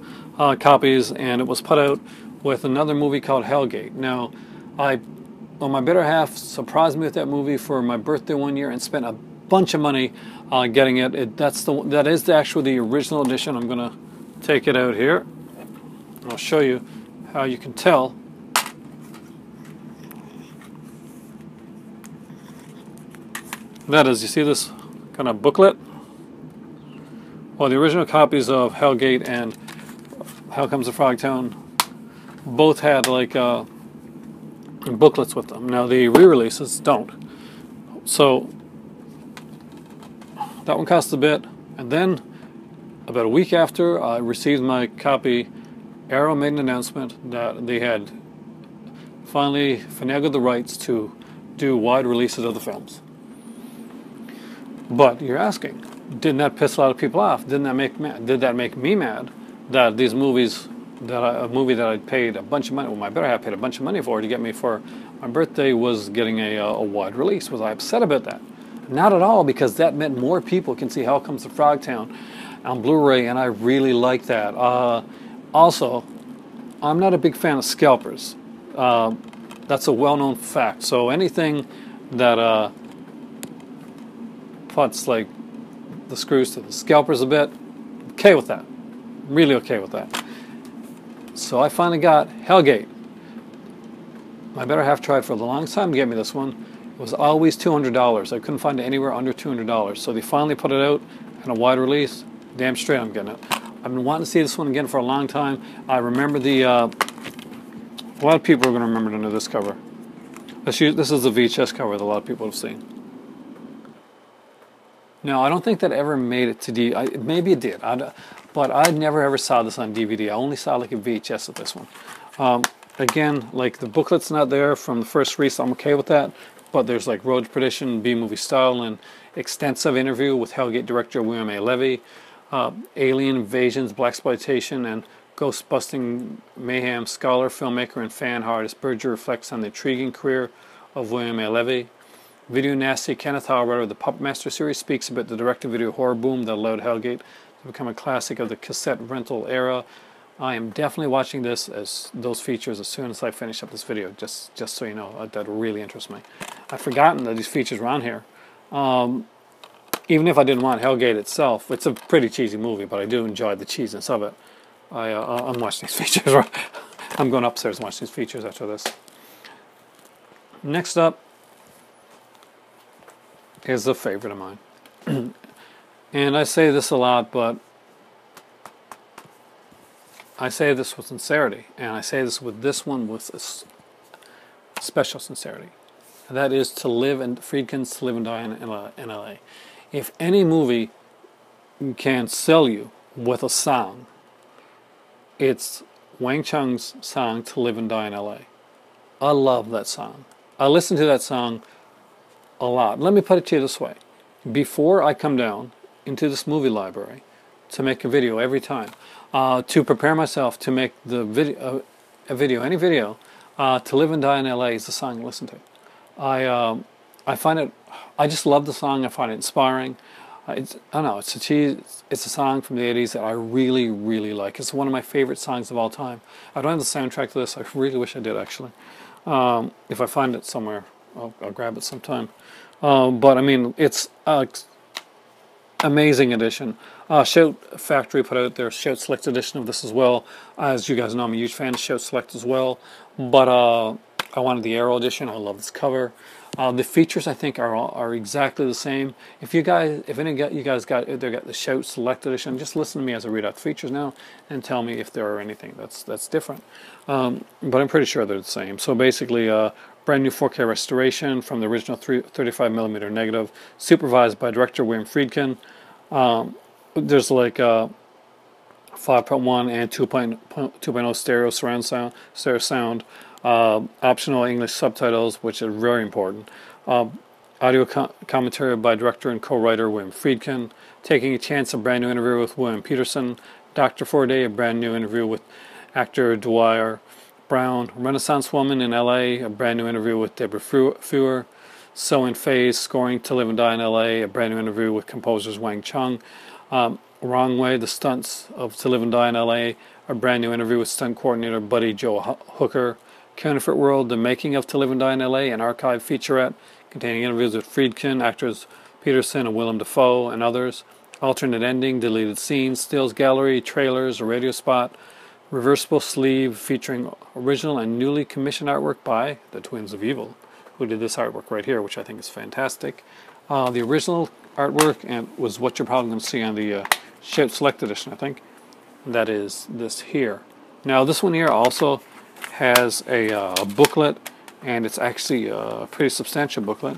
copies, and it was put out with another movie called Hellgate. Now, my better half surprised me with that movie for my birthday one year and spent a bunch of money getting it. That is the original edition. I'm going to take it out here. I'll show you how you can tell. That is, you see this kind of booklet? Well, the original copies of Hellgate and Hell Comes to Frogtown both had like booklets with them. Now the re-releases don't. So that one costs a bit. And then, about a week after I received my copy, Arrow made an announcement that they had finally finagled the rights to do wide releases of the films. But you're asking, didn't that piss a lot of people off? Did that make me mad that these movies, a movie that I paid a bunch of money, well, my better half paid a bunch of money for to get me for my birthday, was getting a wide release? Was I upset about that? Not at all, because that meant more people can see Hell Comes to Frogtown on Blu-ray, and I really like that. Also, I'm not a big fan of scalpers. That's a well-known fact. So anything that puts like the screws to the scalpers a bit, okay with that. Really okay with that. So I finally got Hellgate. My better half tried for the longest time to get me this one. It was always $200. I couldn't find it anywhere under $200. So they finally put it out in a wide release. Damn straight I'm getting it. I've been wanting to see this one again for a long time. I remember a lot of people are going to remember it under this cover. This is the VHS cover that a lot of people have seen. No, I don't think that ever made it to DVD. Maybe it did, but I never ever saw this on DVD. I only saw like a VHS of this one. Again, like the booklet's not there from the first release. I'm okay with that. But there's like Road to Perdition, B-movie style, and extensive interview with Hellgate director William A. Levy, alien invasions, blaxploitation, and ghost-busting mayhem. Scholar, filmmaker, and fan artist Berger reflects on the intriguing career of William A. Levy. Video nasty Kenneth Howard of the Puppet Master series speaks about the direct-to-video horror boom that allowed Hellgate to become a classic of the cassette rental era. I am definitely watching those features as soon as I finish up this video, just so you know. That really interests me. I've forgotten that these features were on here. Even if I didn't want Hellgate itself, it's a pretty cheesy movie, but I do enjoy the cheesiness of it. I'm watching these features. I'm going upstairs and watching these features after this. Next up is a favorite of mine. And I say this a lot, but I say this with sincerity, and I say this with this one with a special sincerity. And that is Friedkin's To Live and Die in L.A. If any movie can sell you with a song, it's Wang Chung's song To Live and Die in L.A. I love that song. I listen to that song a lot. Let me put it to you this way. Before I come down into this movie library to make a video every time, to prepare myself to make the video, any video, To Live and Die in L.A. is the song I listen to. I find it, I just love the song. I find it inspiring. I don't know, it's a song from the 80s that I really, really like. It's one of my favorite songs of all time. I don't have the soundtrack to this. I really wish I did, actually. If I find it somewhere, I'll grab it sometime. But I mean, it's an amazing edition. Shout Factory put out their Shout Select edition of this as well. As you guys know, I'm a huge fan of Shout Select as well. But I wanted the Arrow edition. I love this cover. The features, I think, are exactly the same. If any of you guys got the Shout Select edition, just listen to me as I read out the features now and tell me if there are anything that's different. But I'm pretty sure they're the same. So basically, brand new 4K restoration from the original 35mm negative, supervised by director William Friedkin. There's like 5.1 and 2.0 stereo stereo sound. Optional English subtitles, which are very important. Audio commentary by director and co-writer William Friedkin. Taking a Chance, a brand new interview with William Peterson. Dr. Forday, a brand new interview with actor Dwyer Brown. Renaissance Woman in L.A., a brand new interview with Deborah Feuer. So in Phase, scoring To Live and Die in L.A., a brand new interview with composers Wang Chung. Wrong Way, the stunts of To Live and Die in L.A., a brand new interview with stunt coordinator Buddy Joe Hooker. Counterfeit World, the making of To Live and Die in L.A., an archive featurette containing interviews with Friedkin, actors Peterson and Willem Dafoe, and others. Alternate ending, deleted scenes, stills gallery, trailers, a radio spot, reversible sleeve featuring original and newly commissioned artwork by the Twins of Evil, who did this artwork right here, which I think is fantastic. The original artwork was what you're probably going to see on the Shout Select edition, I think. That is this here. Now, this one here also has a booklet, and it's actually a pretty substantial booklet.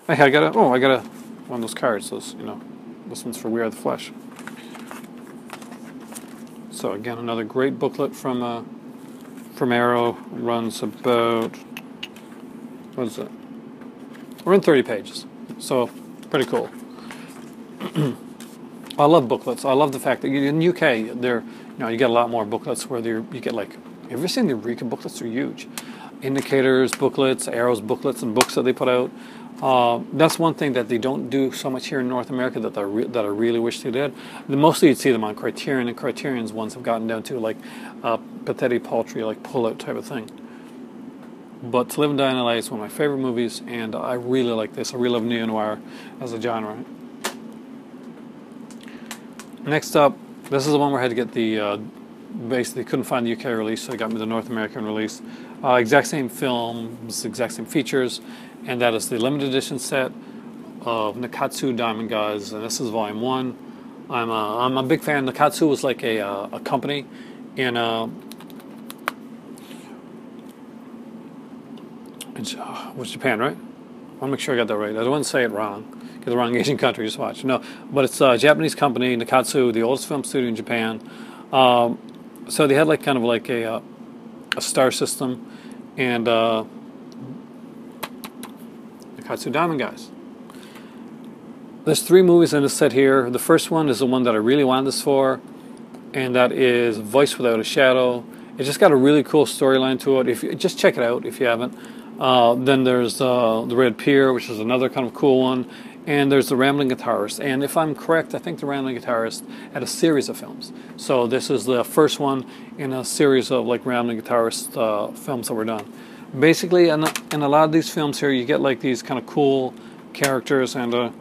Hey, I got one of those cards, those, you know, This one's for We Are the Flesh. So again, another great booklet from Arrow. Runs about, what is it? We're in 30 pages, so pretty cool. I love booklets. I love the fact that in the UK, you get a lot more booklets where you get like, have you ever seen the Eureka booklets? They're huge. Indicators, booklets, Arrows booklets, and books that they put out. That's one thing that they don't do so much here in North America that I really wish they did. Mostly you'd see them on Criterion, and Criterion's ones have gotten down to like pathetic, paltry, like pull-out type of thing. But To Live and Die in LA is one of my favorite movies, and I really like this. I really love neo-noir as a genre. Next up, this is the one where I had to get the, basically couldn't find the UK release, so I got me the North American release. Exact same films, exact same features, and that is the limited edition set of Nakatsu Diamond Guys, and this is volume 1. I'm a big fan. Nakatsu was like a company in was Japan, right? I want to make sure I got that right. I don't want to say it wrong. Get the wrong Asian country just watch. No, but it's a Japanese company, Nakatsu, the oldest film studio in Japan. So they had like kind of like a star system, and Nakatsu Diamond Guys. There's 3 movies in this set here. The first one is the one that I really wanted this for, and that is Voice Without a Shadow. It just got a really cool storyline to it. If you just check it out if you haven't. Then there's the Red Pier, which is another kind of cool one, and there's the Rambling Guitarist. And if I'm correct, I think the Rambling Guitarist had a series of films. So this is the first one in a series of like Rambling Guitarist films that were done. Basically, in a lot of these films here, you get like these kind of cool characters. And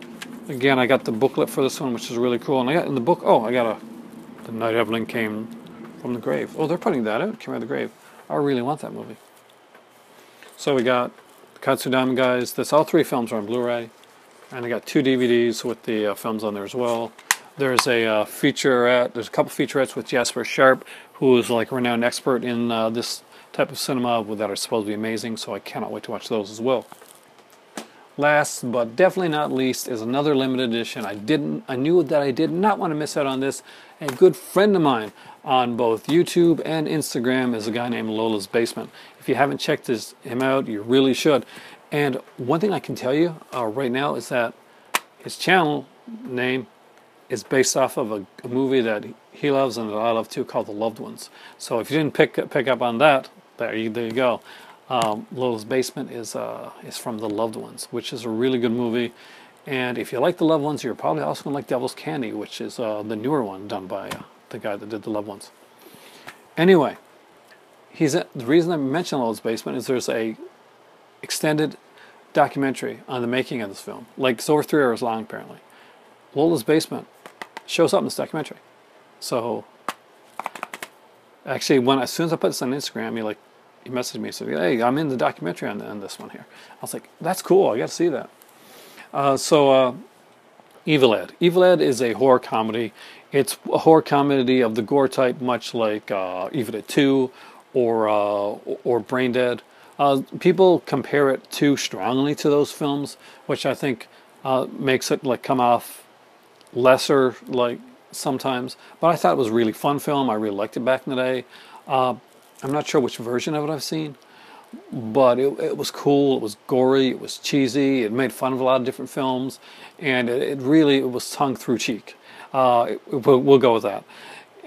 again, I got the booklet for this one, which is really cool. And I got in the book, The Night Evelyn Came from the Grave. Oh, they're putting that out, Came Out of the Grave. I really want that movie. So we got Nakatsu Diamond Guys. All 3 films are on Blu-ray. And I got 2 DVDs with the films on there as well. There's a featurette. There's a couple featurettes with Jasper Sharp, who is like a renowned expert in this type of cinema that are supposed to be amazing. So I cannot wait to watch those as well. Last but definitely not least is another limited edition. I knew that I did not want to miss out on this. A good friend of mine on both YouTube and Instagram is a guy named Lola's Basement. If you haven't checked him out, you really should. And one thing I can tell you right now is that his channel name is based off of a movie that he loves and that I love too, called The Loved Ones. So if you didn't pick up on that, there you go. Lola's Basement is from The Loved Ones, which is a really good movie. And if you like The Loved Ones, you're probably also going to like Devil's Candy, which is the newer one done by the guy that did The Loved Ones. Anyway, the reason I mentioned Lola's Basement is there's a extended documentary on the making of this film. Like, it's over 3 hours long, apparently. Lola's Basement shows up in this documentary. So, actually, as soon as I put this on Instagram, he messaged me and said, "Hey, I'm in the documentary on this one here." I was like, "That's cool. I got to see that." Evil Ed. Evil Ed is a horror comedy. It's a horror comedy of the gore type, much like Evil Ed 2 or Brain Dead. People compare it too strongly to those films, which I think makes it come off lesser sometimes. But I thought it was a really fun film. I really liked it back in the day. I'm not sure which version of it I've seen, but it was cool. It was gory. It was cheesy. It made fun of a lot of different films, and it was tongue through cheek. We'll go with that.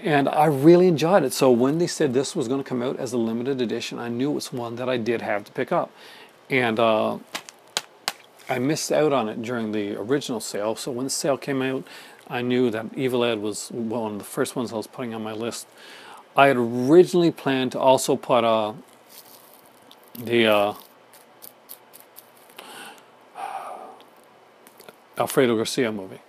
And I really enjoyed it. So when they said this was going to come out as a limited edition, I knew it was one that I did have to pick up. And I missed out on it during the original sale. So when the sale came out, I knew that Evil Ed was one of the first ones I was putting on my list. I had originally planned to also put the Alfredo Garcia movie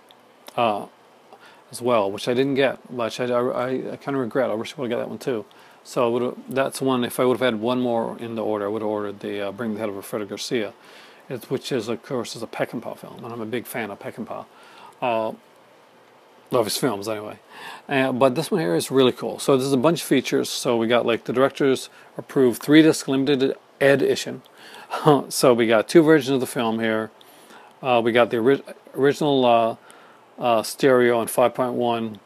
as well, which I didn't get, which I kind of regret. I wish I would have got that one too. So that's one. If I would have had one more in the order, I would have ordered the Bring the Head of Alfredo Garcia, which is, of course, is a Peckinpah film, and I'm a big fan of Peckinpah. Love his films anyway. But this one here is really cool. So there's a bunch of features. So we got the director's approved 3-disc limited edition. So we got 2 versions of the film here. We got the original stereo and 5.1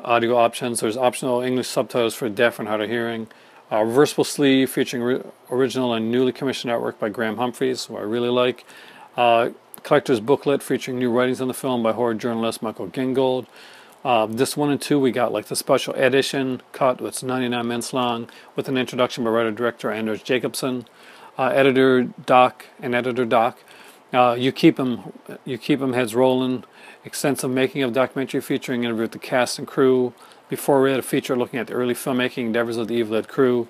audio options. There's optional English subtitles for deaf and hard of hearing. Reversible sleeve featuring original and newly commissioned artwork by Graham Humphreys, who I really like. Collector's booklet featuring new writings on the film by horror journalist Michael Gingold. This 1 and 2 we got like the special edition cut, it's 99 minutes long, with an introduction by writer-director Anders Jacobson, editor Doc. You keep 'em heads rolling. Extensive making of documentary featuring interview with the cast and crew. Before it, a feature looking at the early filmmaking endeavors of the Evil Ed crew.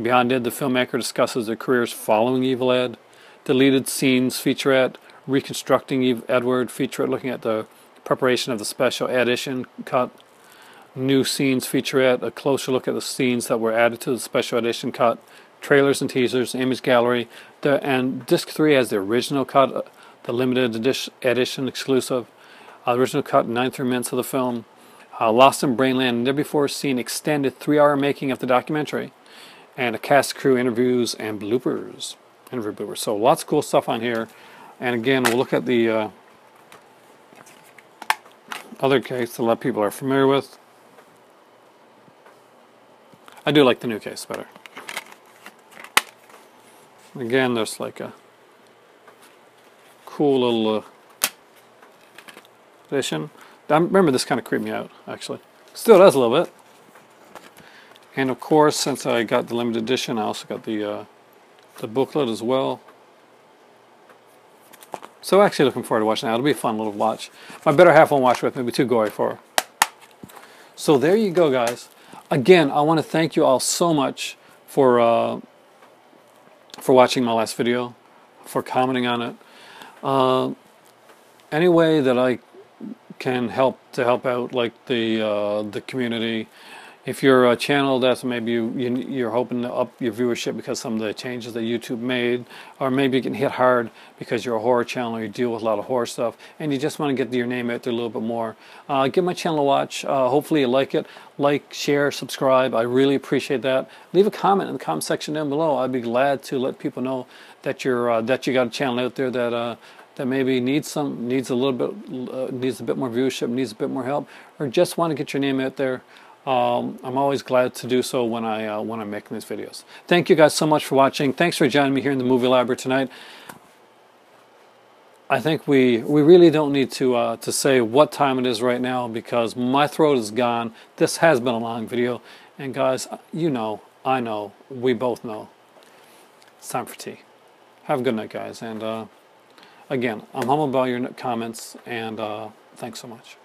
Beyond it, the filmmaker discusses their careers following Evil Ed. Deleted scenes featurette, reconstructing Edward featurette looking at the preparation of the special edition cut. New scenes featurette, a closer look at the scenes that were added to the special edition cut. Trailers and teasers, image gallery, and disc 3 has the original cut, the limited edition exclusive. The original cut, 93 minutes of the film. Lost in Brainland, never before seen extended 3-hour making of the documentary. And a cast, crew interviews and bloopers. Interview bloopers. So lots of cool stuff on here. And again, we'll look at the other case that a lot of people are familiar with. I do like the new case better. Again, there's like a cool little edition. I remember this kind of creeped me out, actually. Still does a little bit. And of course, since I got the limited edition, I also got the booklet as well. So actually looking forward to watching that. It'll be a fun little watch. My better half won't watch with me, it'll be too gory for her. So there you go, guys. Again, I want to thank you all so much for watching my last video, for commenting on it. Any way that I can help out like the community. If you're a channel that's maybe you're hoping to up your viewership because some of the changes that YouTube made, or maybe you can hit hard because you're a horror channel or you deal with a lot of horror stuff and you just want to get your name out there a little bit more, give my channel a watch. Hopefully you like it. Like, share, subscribe. I really appreciate that. Leave a comment in the comment section down below. I'd be glad to let people know that that you got a channel out there that maybe needs a bit more viewership, needs a bit more help, or just want to get your name out there. I'm always glad to do so when I'm making these videos. Thank you guys so much for watching. Thanks for joining me here in the movie library tonight. I think we really don't need to say what time it is right now because my throat is gone. This has been a long video, and guys, you know, I know, we both know. It's time for tea. Have a good night, guys, and again, I'm humbled by your comments, and thanks so much.